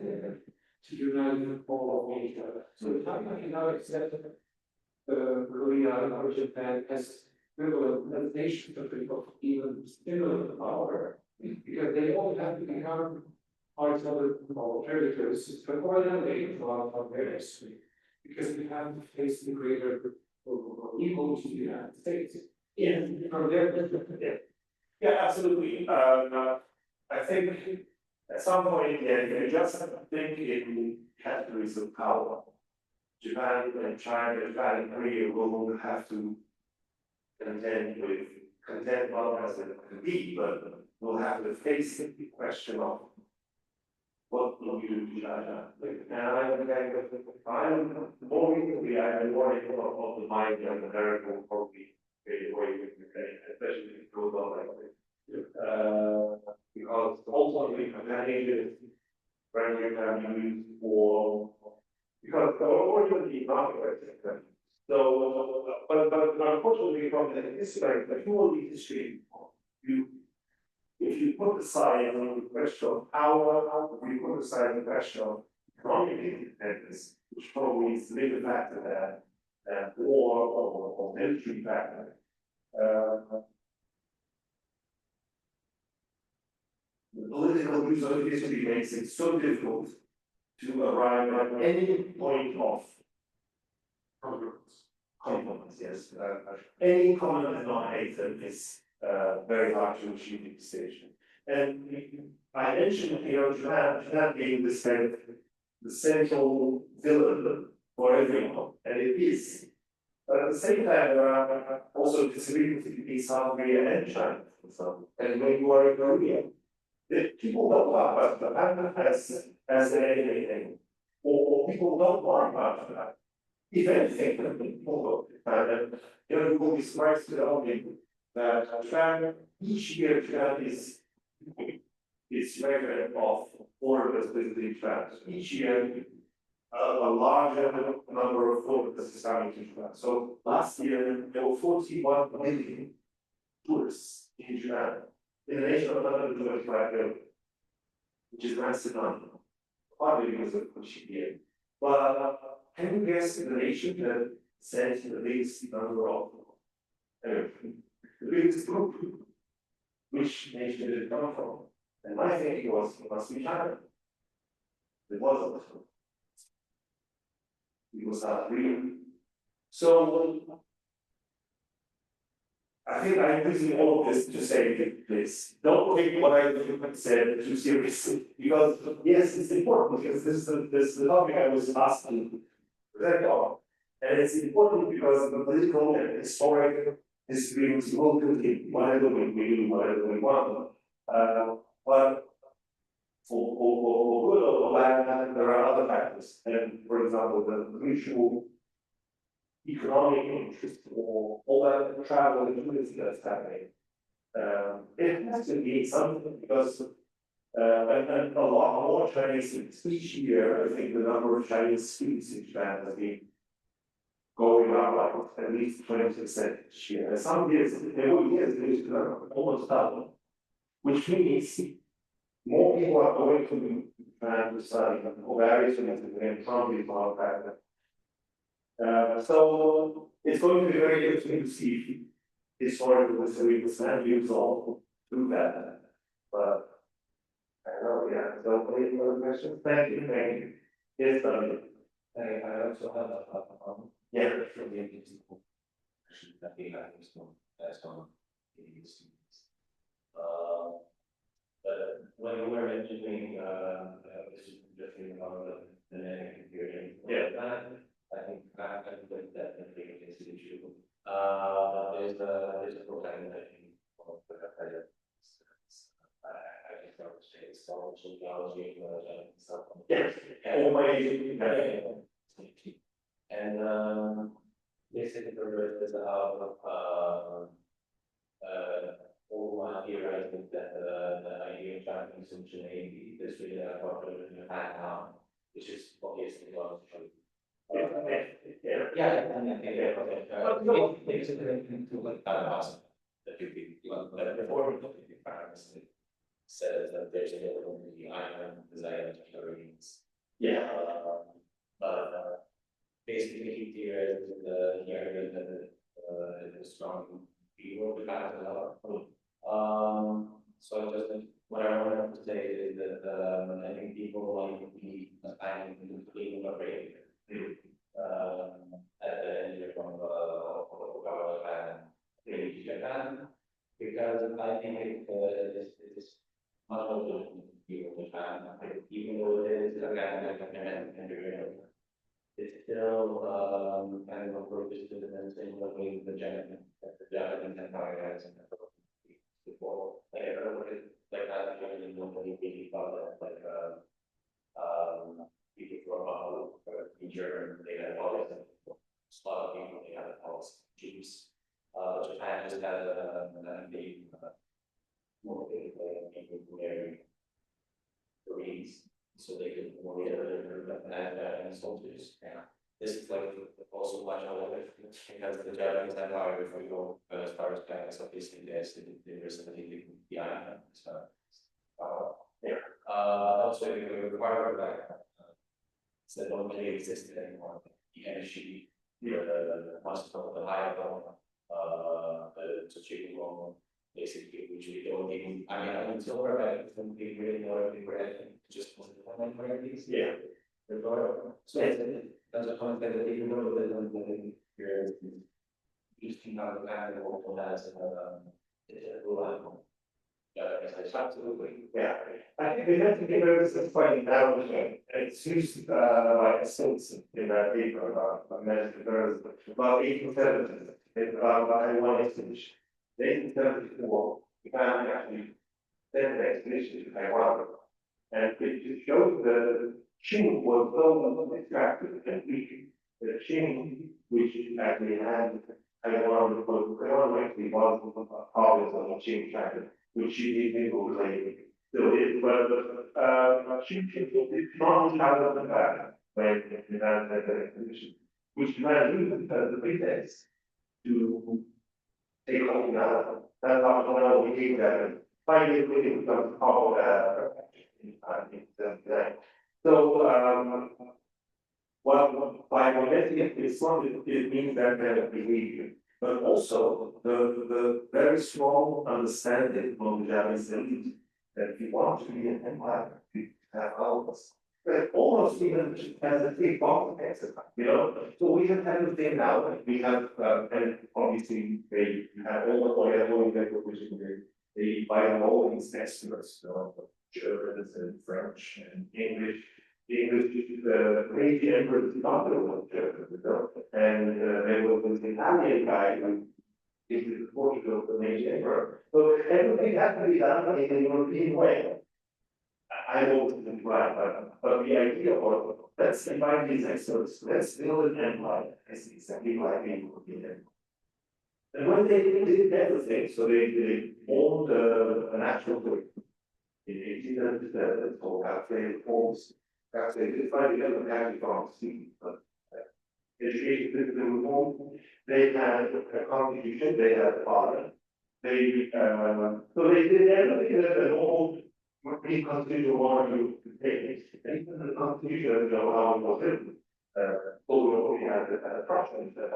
to unite all of Asia. So China cannot accept Korea or Japan as a nation of even similar power, because they all have to become parts of the territories before they go on their history, because we have to face the greater evil to the United States. From their absolutely. I think at some point, you just think in categories of power. Japan and China, Japan and Korea will have to contend not as it can be, but we'll have to face the question of what will you do to China? And I'm more recently, I'm more of the mind that America will probably get away with Ukraine, especially if it goes on like this. Because ultimately, Japan friendly can be used for, because the originally not right. So, but unfortunately, from the history, the purely history, if you put aside the question of power, if you put aside the question of economic independence, which probably is the bigger factor than war or military factor, the political use of history makes it so difficult to arrive at any point of compromise, yes. Any common denominator is very hard to achieve at this stage. And I mentioned, Japan being the central villain for everyone, and it is. But at the same time, there are also disagreements between South Korea and China. And when you are in Korea, people don't talk about Japan as anything, or people don't worry about Japan. If anything, people and you will be surprised to know that Japan each year Japan is measured of foreigners visiting Japan. Each year, a larger number of foreigners is coming to Japan. So last year, there were 41 million tourists in Japan, in a nation of 125 million, which is massive number, partly because of GDP. But can you guess the nation that sends the biggest number of, the biggest group? Which nation did it come from? And my thinking was, it must be China. It wasn't. It was not real. So, I think I'm using all of this to say this. Don't take what I said too seriously, because yes, it's important, because this is the topic I was asked to present on. And it's important because the political and historic disagreements will continue, whatever we do, whatever we want. But for good or for bad, there are other factors. And for example, the mutual economic interest or all that travel and tourism that's happening. It has to be something because and a lot more Chinese students each year. I think the number of Chinese students in Japan has been going up like at least 20% each year. And some years, there were years it was almost double, which means more people are going to Japan to study for various reasons, and probably more factor. So it's going to be very interesting to see historical disagreements and resolve through that. But I don't know, yeah. So any other questions? Thank you. Yes, David. I also have Yeah. from the interesting question that we have as on the students. But when you were mentioning this is just about the negative period, I think that definitely is an issue. There's a program that I think of the I can start to say it's all sociology and stuff. Yes. And basically the rest is out of all my theorizing that the idea of Japanese originally is really popular in Japan now, which is obviously not true. That before says that there's only iron design theories. But basically he theorized the area that it was strong view of the kind of so I just think what I wanted to say is that I think people want to be assigning to being afraid. At the end from Japan, because I think it's much more difficult to deal with Japan, even though it is academic and it's still kind of approaches to the same way the Japanese empire has before. Like I don't like that really nobody really thought that people from German, they had all this Slavic people, they had all Jews. Japan just had the more people who married Koreans, so they could more and soldiers. This is like also much older because the Japanese empire, if we go as far as China, so basically there's the island. Also we require that that don't really exist anymore. The energy, the hospital, the higher level, the cheap level, basically, which we don't even, I mean, until we're at, we really know everything we're at, just one for these. Yeah. So that's a point that even though the here is interesting how the kind of also has Absolutely. Yeah. I think we have to give this a quite narrow thing. It's used like a sense in that paper about about 1870. I wanted to finish. 1874, we found actually sent an expedition to Taiwan. And it shows the Qing was so distracted and weak. The Qing, which actually had Taiwan, because Taiwan actually was a province of the Qing China, which she didn't go claim. So it, but she did not out of the back when we had that condition, which led the pretext to take on now. That's how we need that. Finally, we become all so, well, by monetic Islam, it means that kind of behavior, but also the very strong understanding of the Japanese elite that if you want to be an empire, you have almost. But almost even as a big context, So we have everything now, and we have, and obviously they have all the oil, which is they buy all these experts, Germans and French and English. The English, the Meiji Emperor did not know German, and there was this Italian guy who into Portugal, the Meiji Emperor. So everything had to be done in a European way. I won't imply, but the idea was let's invite these experts, let's build an empire as exactly like the European empire. And when they did everything, so they formed a national group in 1897 called Cafe Reforms. They did find the other country from but education reform. They had a constitution, they had a parliament. So they did everything that an old European constitution wanted to take. And even the constitution, how it was written, we had a process that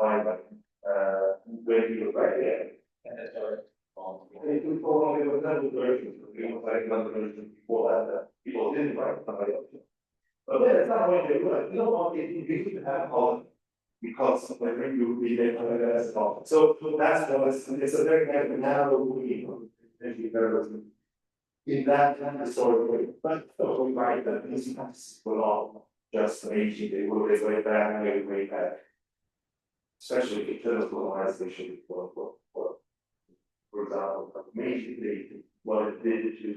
when you look back there. And that's our. They took all of the versions, like another version before that, people didn't write somebody else. But then at some point they realized, you need to have all because when you read it as well. So that's what it's a very kind of narrow meaning in that historical way. But we write that these facts were all just ancient, they were way back, way back. Especially in terms of colonization, for example, basically what it did to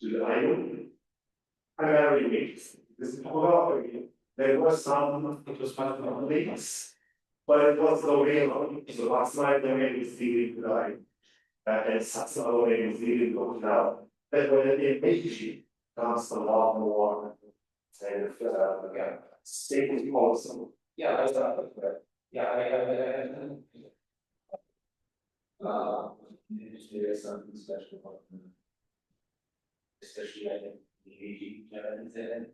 the island. Primarily mixed. This is there was some links, but it was the real. So last night the way we see it tonight, and some other way we see it goes now. But when it Meiji comes a lot more kind of stable policy. Yeah, that's not, yeah, there's something special about them. Especially, I think, the Japanese and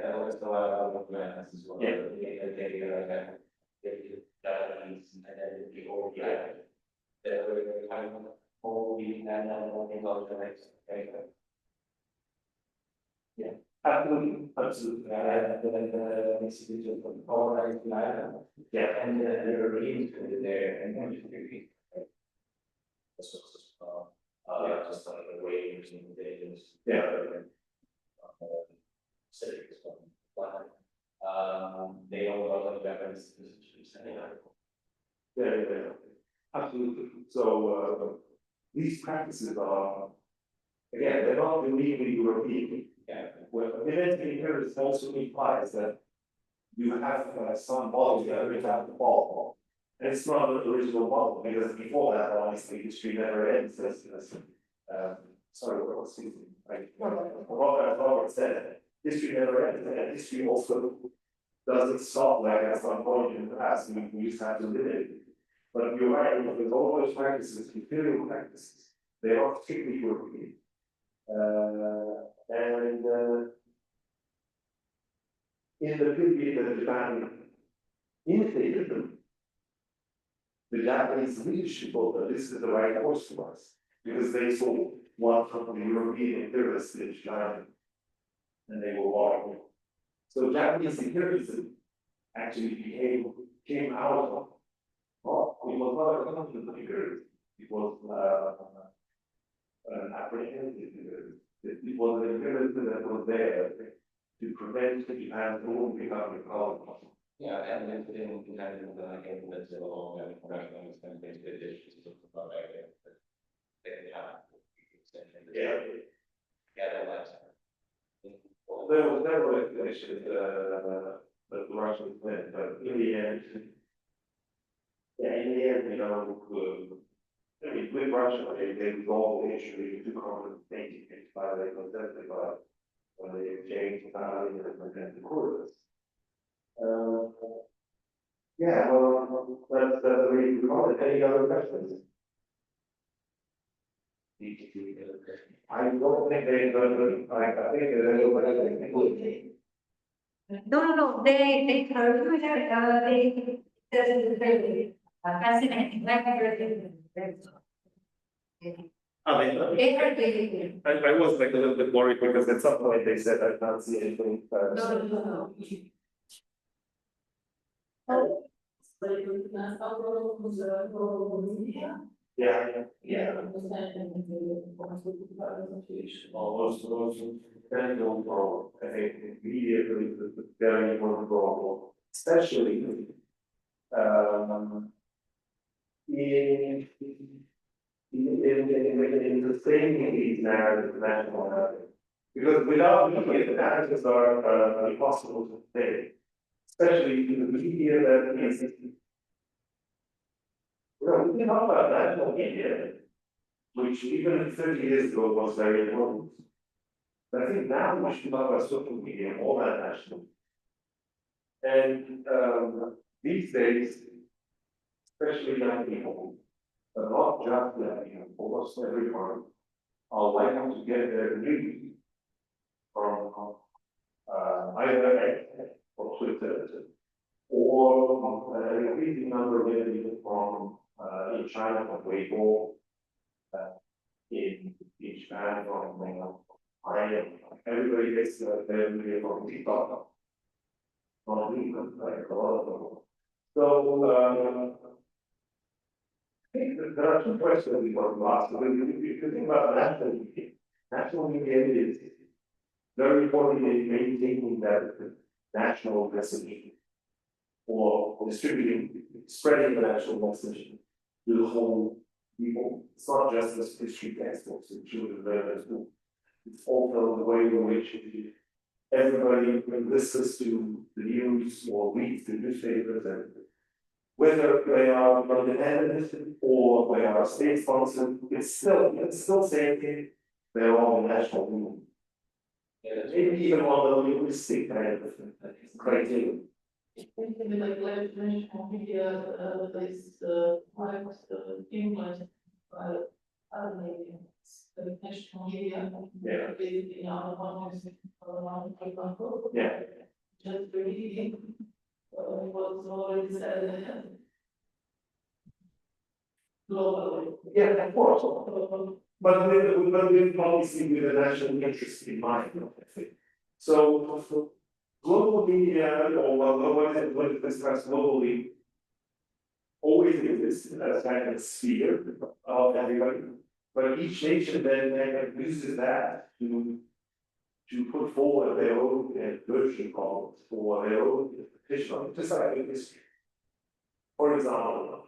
I always know about plans as well. Yeah. They Japanese and then the old guy. They're very kind of holy and nothing else the next. Yeah, absolutely. The institution of organized life. Yeah. And they're really there and then just like the way using the data. Yeah. Cities they all got like Japanese institutions and Yeah, absolutely. So these practices are, again, they're not uniquely European. yeah. Well, eventually here it also implies that you have some model that we have to follow. And it's not an original model because before that, honestly, history never ends. Sorry, what was speaking? Robert said, history never ends, and history also doesn't stop like at some point in the past. We just have to live it. But you're right, with all those practices, imperial practices, they are strictly European. In the period that Japan imitated them, the Japanese leadership thought that this is the right course for us, because they saw what from the European imperialists in China, and they were wrong. So Japanese imperialism actually came out of, it was not a country of imperialism, it was an apprehensive imperialism. It was an imperialism that was there to prevent Japan from becoming a colony. Yeah, and then in kind of like implements it along and programs and things that issues to provide There were several explanations that the Russians did, but in the end, with Russia, they resolved the issue in 1955 they can testify when they change the course. Yeah, well, that's the way you call it. Any other questions? I don't think they don't, I think they No, they heard you there, this is very fascinating, like they heard you. I was like a little bit worried because at some point they said I can't see anything. No. Yeah. Those very don't grow. I think immediately the very important role, especially in the framing these narratives, national narratives. Because without media, the narratives are impossible to say, especially in the media that is. We can talk about national media, which even 30 years ago was very important. But I think now we should talk about social media and all that national. And these days, especially young people, but not just young people, almost everyone, are likely to get their news from either X or Twitter, or an increasing number of people from in China from Weibo, in Japan from everybody gets their media from TikTok. Not me, but like a lot of people. So I think that there are two questions we want to ask. If you think about national media is very important in maintaining that national message or distributing, spreading the national message to the whole people. It's not just the history textbooks that children learn at school. It's also the way in which everybody listens to the news or reads the newspapers, and whether they are independent or they are state sponsored, it's still saying they're all national movement. Maybe even on the linguistic kind of criteria. Thinking like national media, is English, other media, the national media, basically now one Yeah. just reading was already said globally. Yeah, of course. But with policy with the national interest in mind, I think. So global media, or when it discussed globally, always exists as kind of a sphere of everybody. But each nation then uses that to put forward their own version of it, or their own interpretation of it, just like in history. For example,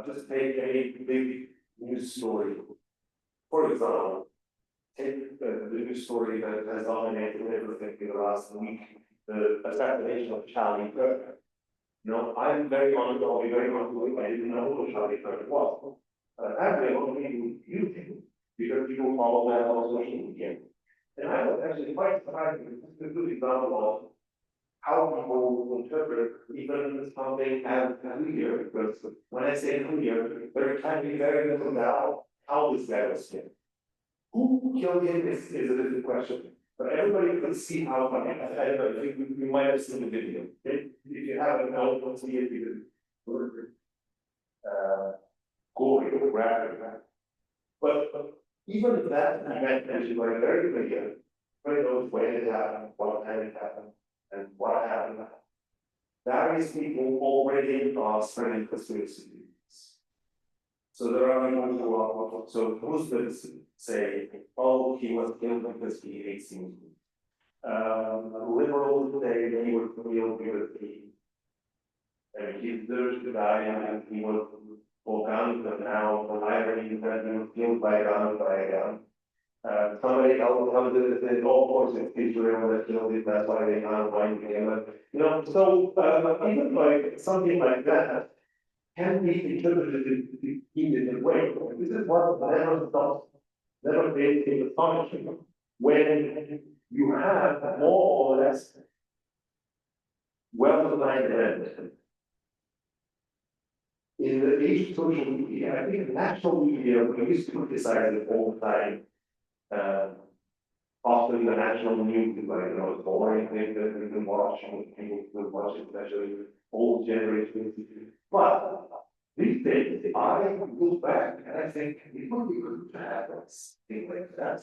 just take a big news story. For example, take the news story that has dominated everything in the last week, the assassination of Charlie Kirk. You know, I'm very honored, I'll be very honored, I didn't know who Charlie Kirk was. Actually, only people YouTube, because people follow that on social media. And I was actually quite surprised, this is a good example of how people interpret even something as clear, because when I say clear, there can be very little doubt how this guy was killed. Who killed him is a different question, but everybody could see how, I think we might have seen the video. If you haven't, don't see it because gory or graphic. But even if that event is like very clear, everybody knows when it happened, what time it happened, and what happened. Various people already are spreading conspiracy theories. So there are people who are, so Muslims say, oh, he was killed because he hates Muslims. Liberals say he was killed because he deserves to die and he was for guns, and now the irony is that he was killed by a gun. Somebody else comes in and says, oh, of course, it's Israel that killed him, that's why they can't find him. You know, so even like something like that can be interpreted in a different way. This is what never stops never creating authority when you have more or less well-defined event. In the age of social media, I think national media, we used to criticize it all the time. Often the national news is like, it's boring thing that we can watch, and people will watch it, especially old generations. But these days, I look back and I think it would be good to have things like that.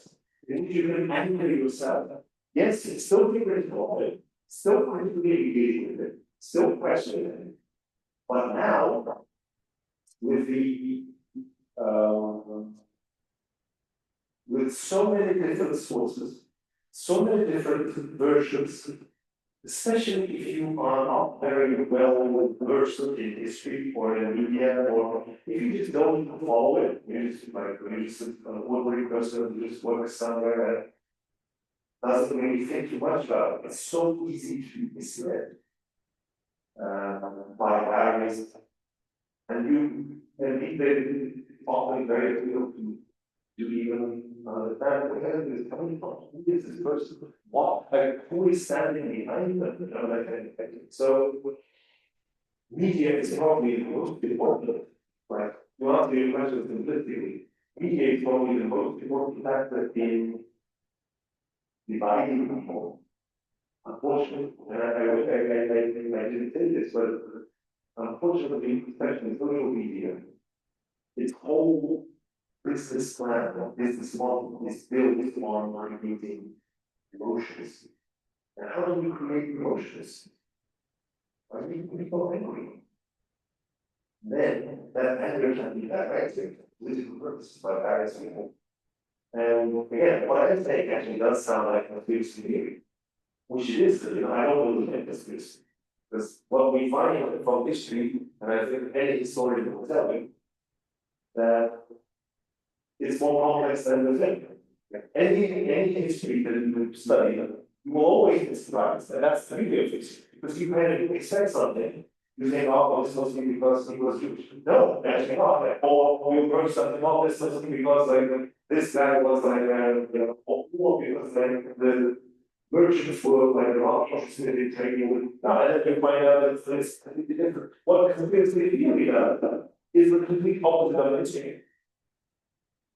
And you can anchor yourself. Yes, it's still critical of it, still critically engaged with it, still questioning it. But now, with the with so many different sources, so many different versions, especially if you are not very well versed in history or in media, or if you just don't follow it, you're just like an ordinary person who just works somewhere and doesn't really think too much about it. It's so easy to be misled by various, and they often very difficult to even understand where this is coming from. Who is this person? What? Who is standing behind them? So, media is probably the most important. Right? You answer your question simplistically. Media is probably the most important factor in dividing people. Unfortunately, and I didn't say this, but unfortunately, especially social media, its whole business plan or business model is built on creating emotions. And how do you create emotions? By making people angry. Then that anger can be directed to political purposes by various people. And again, what I say actually does sound like a conspiracy theory, which it is, I don't believe in conspiracy. Because what we find from history, and I think any historian will tell you, that it's more complex than we think. Any history that you study, you will always be surprised, and that's the beauty of history. Because you kind of expect something, you think, oh, well, this must be because he was Jewish. No, actually not. Or you approach something, oh, this must be because this guy was or because the merchants were not interested in trading with. And then you find out that it's completely different. What conspiracy theory does is the complete opposite of history.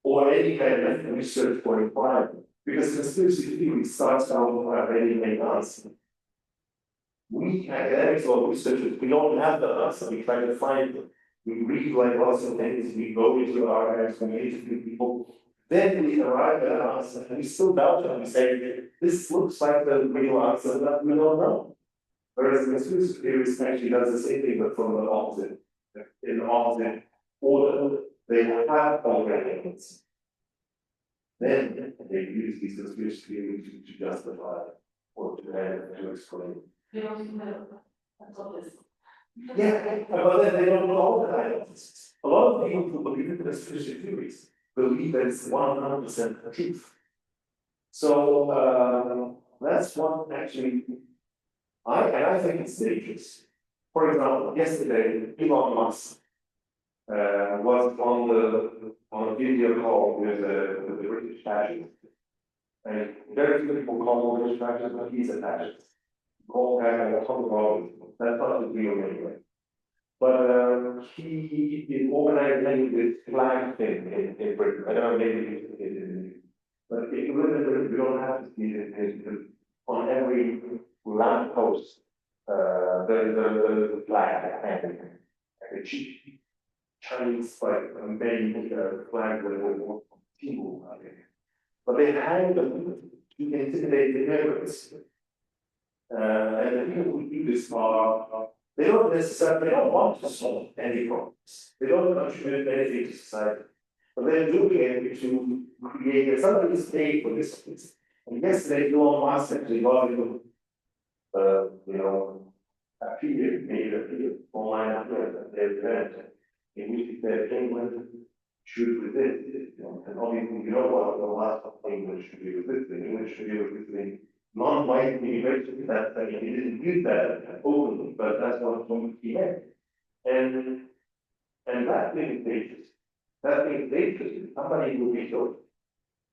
Or any kind of research or inquiry, because conspiracy theory starts out with any answer. We academics or researchers, we don't have the answer. We try to find it. We read like lots of things. We go into our archives, we interview people. Then we arrive at an answer, and we still doubt it. And we say, "This looks like the real answer, but we don't know." Whereas the conspiracy theory actually does the same thing, but from the opposite, in the opposite order. They have already evidence. Then they use these conspiracy theories to justify or to explain. They also have this. Yeah, but then they don't know all the evidence. A lot of people who believe in conspiracy theories believe that it's 100% the truth. So that's one actually. I think it's dangerous. For example, yesterday, Elon Musk was on a video call with the British fascist. And very few people call him British fascist, but he's a fascist. Call him a Tommy. That's not his real name, right? But he is organizing this flag thing in Britain. I don't know, maybe it's in. But if you live in Britain, you don't have to see it. On every lamppost, the flag and a cheap Chinese made flag with people, I think. But they hang them to intimidate the immigrants. And the people who do this are, they don't want to solve any problems. They don't contribute anything to society. But they're doing it to create, somebody is paid for this. And yesterday, Elon Musk actually got into, made a online event in which he said England should resist it. And obviously, what the last of England should be resisting. England should be resisting non-white immigration. That he didn't use that openly, but that's what he meant. And that thing is dangerous. That thing is dangerous. Somebody will be killed.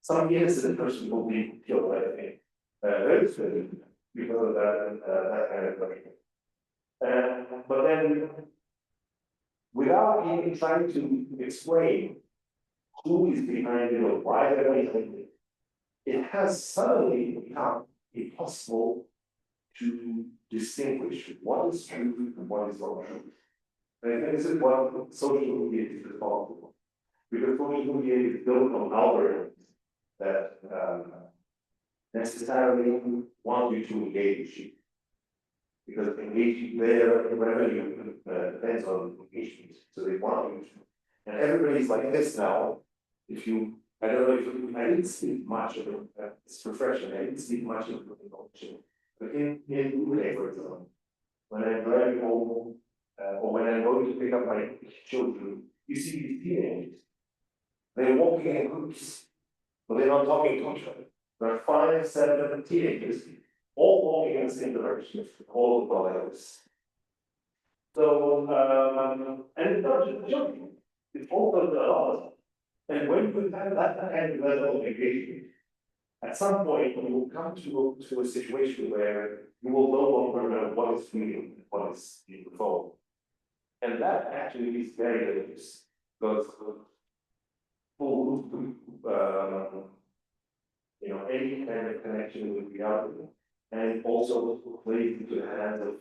some innocent person will be killed, I think. Very soon, because of that kind of thing. But then, without even trying to explain who is behind it or why they're behind it, it has suddenly become impossible to distinguish what is true and what is not true. And I think this is what social media is responsible. Because social media is built on algorithms that necessarily want you to engage. Because engaging their revenue depends on engagement. So they want you to. And everybody's like this now. If you, I don't know if you, I didn't speak much of it, it's refreshing. I didn't speak much of it. But in UK, for example, when I'm driving home, or when I'm going to pick up my children, you see these teenagers. They're walking in groups, but they're not talking to each other. There are 5, 7 teenagers, all walking in the same direction, all the brothers. So, and it's not just joking, it's also a lot. And when you have that kind of level of engagement, at some point you will come to a situation where you will no longer know what is real and what is being performed. And that actually is very dangerous, because any kind of connection with reality, and also plays into the hands of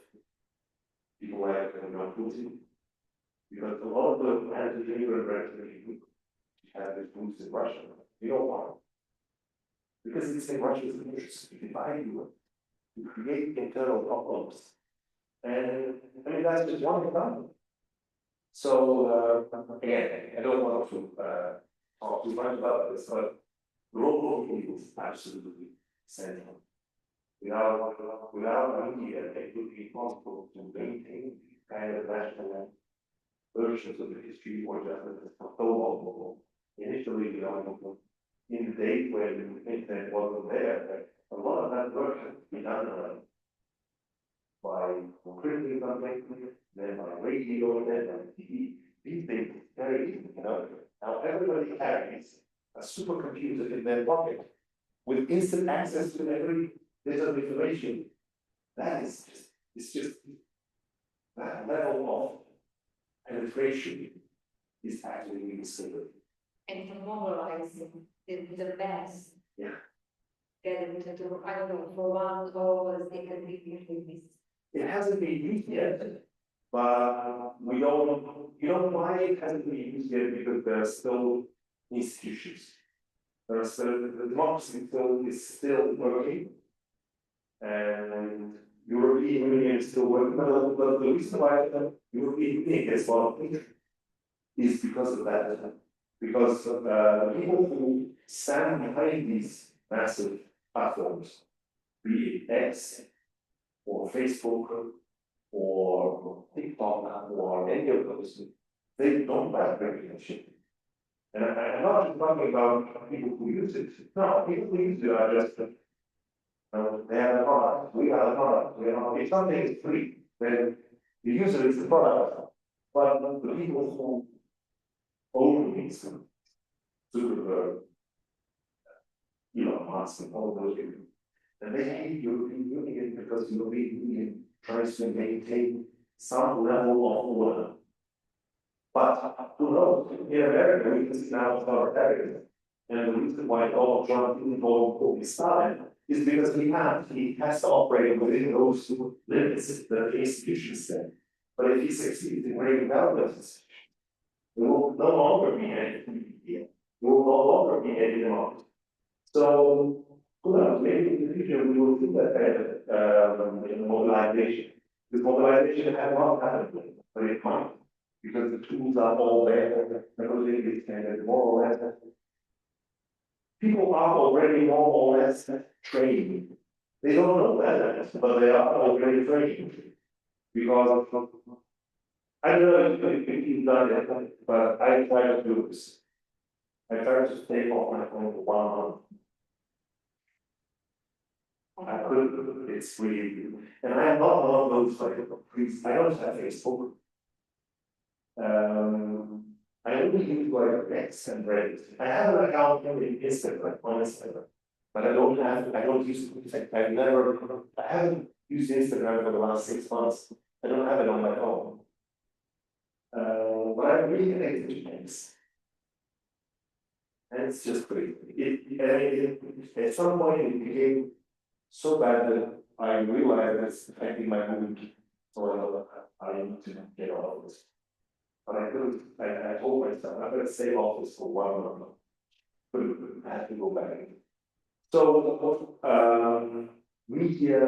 people like Putin, because a lot of the anti-immigrant rhetoric have its roots in Russia. You know why? Because it's in Russia's interest to divide you, to create internal problems. And I mean, that's just one example. So, again, I don't want to talk too much about this, but the role of media is absolutely central. Without media, it would be possible to maintain kind of national versions of the history or justice so long. Initially, in the days when the internet wasn't there, a lot of that work had to be done by printing something, then by radio, then by TV. These things very easy, Now everybody carries a supercomputer in their pocket with instant access to every bit of information. That is just, it's just that level of penetration is actually really scary. And to mobilize the mass. Yeah. Get them to do, I don't know, for 1 hour, they can be used. It hasn't been used yet, but we don't know, why it hasn't been used yet, because there are still institutions. There are still, the democracy is still working, and European Union is still working, but the reason why the European Union gets a lot of attention is because of that. Because the people who stand behind these massive platforms, be it X or Facebook or TikTok or any of those, they don't like recognition. And I'm not just talking about people who use it. No, people who use it are just, they have a product, we have a product. If something is free, then the user is the product. But the people who own these Zuckerberg, Elon Musk, and all those people, and they hate European Union because European Union tries to maintain some level of order. But who knows? In America, we can see now authoritarianism. And the reason why Donald Trump didn't vote for Stalin is because he has to operate within those limits that the institutions set. But if he succeeds in breaking down those institutions, there will no longer be any media. There will no longer be any democracy. So, who knows? Maybe in the future we will see that kind of mobilization. This mobilization has not happened, but it might, because the tools are all there. Everything is kind of more or less. People are already more or less trained. They don't know that, but they are already trained. Because I don't know if you've done it, but I try to do this. I try to stay off my phone for 1 month. I could, it's really, and I am not one of those like, please, I don't have Facebook. I only use like X and Reddit. I have an account in Instagram, on Instagram, but I don't use it. I haven't used Instagram for the last 6 months. I don't have it on my phone. But I'm really connected to things. And it's just great. At some point it became so bad that I realized it's affecting my mood. So I need to get out of this. But I couldn't, I told myself, I'm gonna stay off this for 1 month. But I have to go back. So, media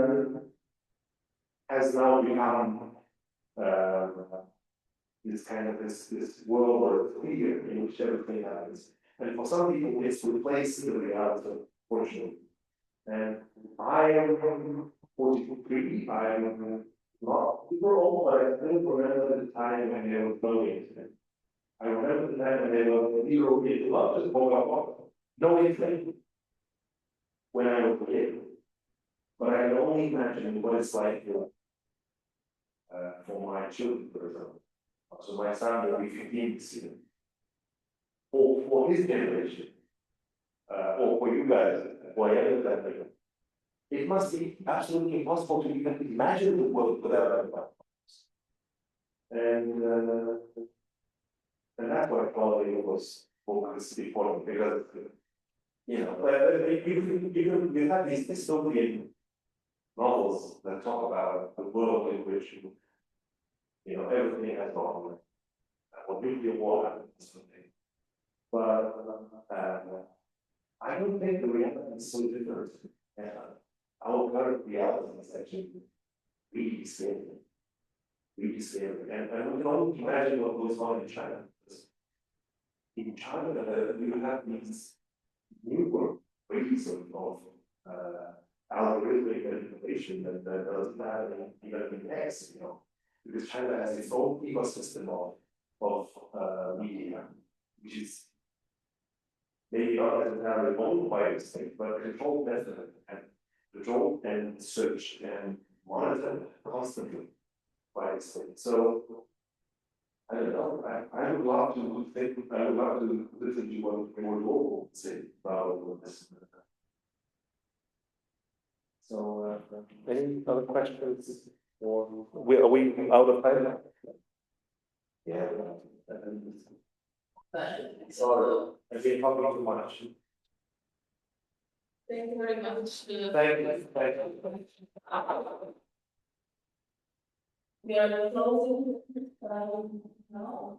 has now become, this kind of this world where it's clear in which everything happens. And for some people, it's replaced the reality, fortunately. And I am 43, I am not super old, but I still remember the time when there was no internet. I remember the time when there was zero internet, not just mobile, no internet when I was a kid. But I can only imagine what it's like for my children, for example. So my son will be 15 this year. For his generation, or for you guys, whatever that it must be absolutely impossible to even imagine the world without that. And that's why quality was focused important because you have these dystopian novels that talk about the world in which everything has gone or nuclear war happens. But I don't think the reality is so different. Our current reality is actually really scary. Really scary. And we can only imagine what goes on in China. In China, you have these new ways of algorithmic manipulation that doesn't have even in X, because China has its own ecosystem of media, which is maybe not necessarily owned by the state, but controlled and searched and monitored constantly by the state. So I don't know. I would love to listen to what more local say about this. So any other questions? Or are we out of time? Yeah. Sorry, I've been talking too much. Thank you very much. Thank you. We are closing now.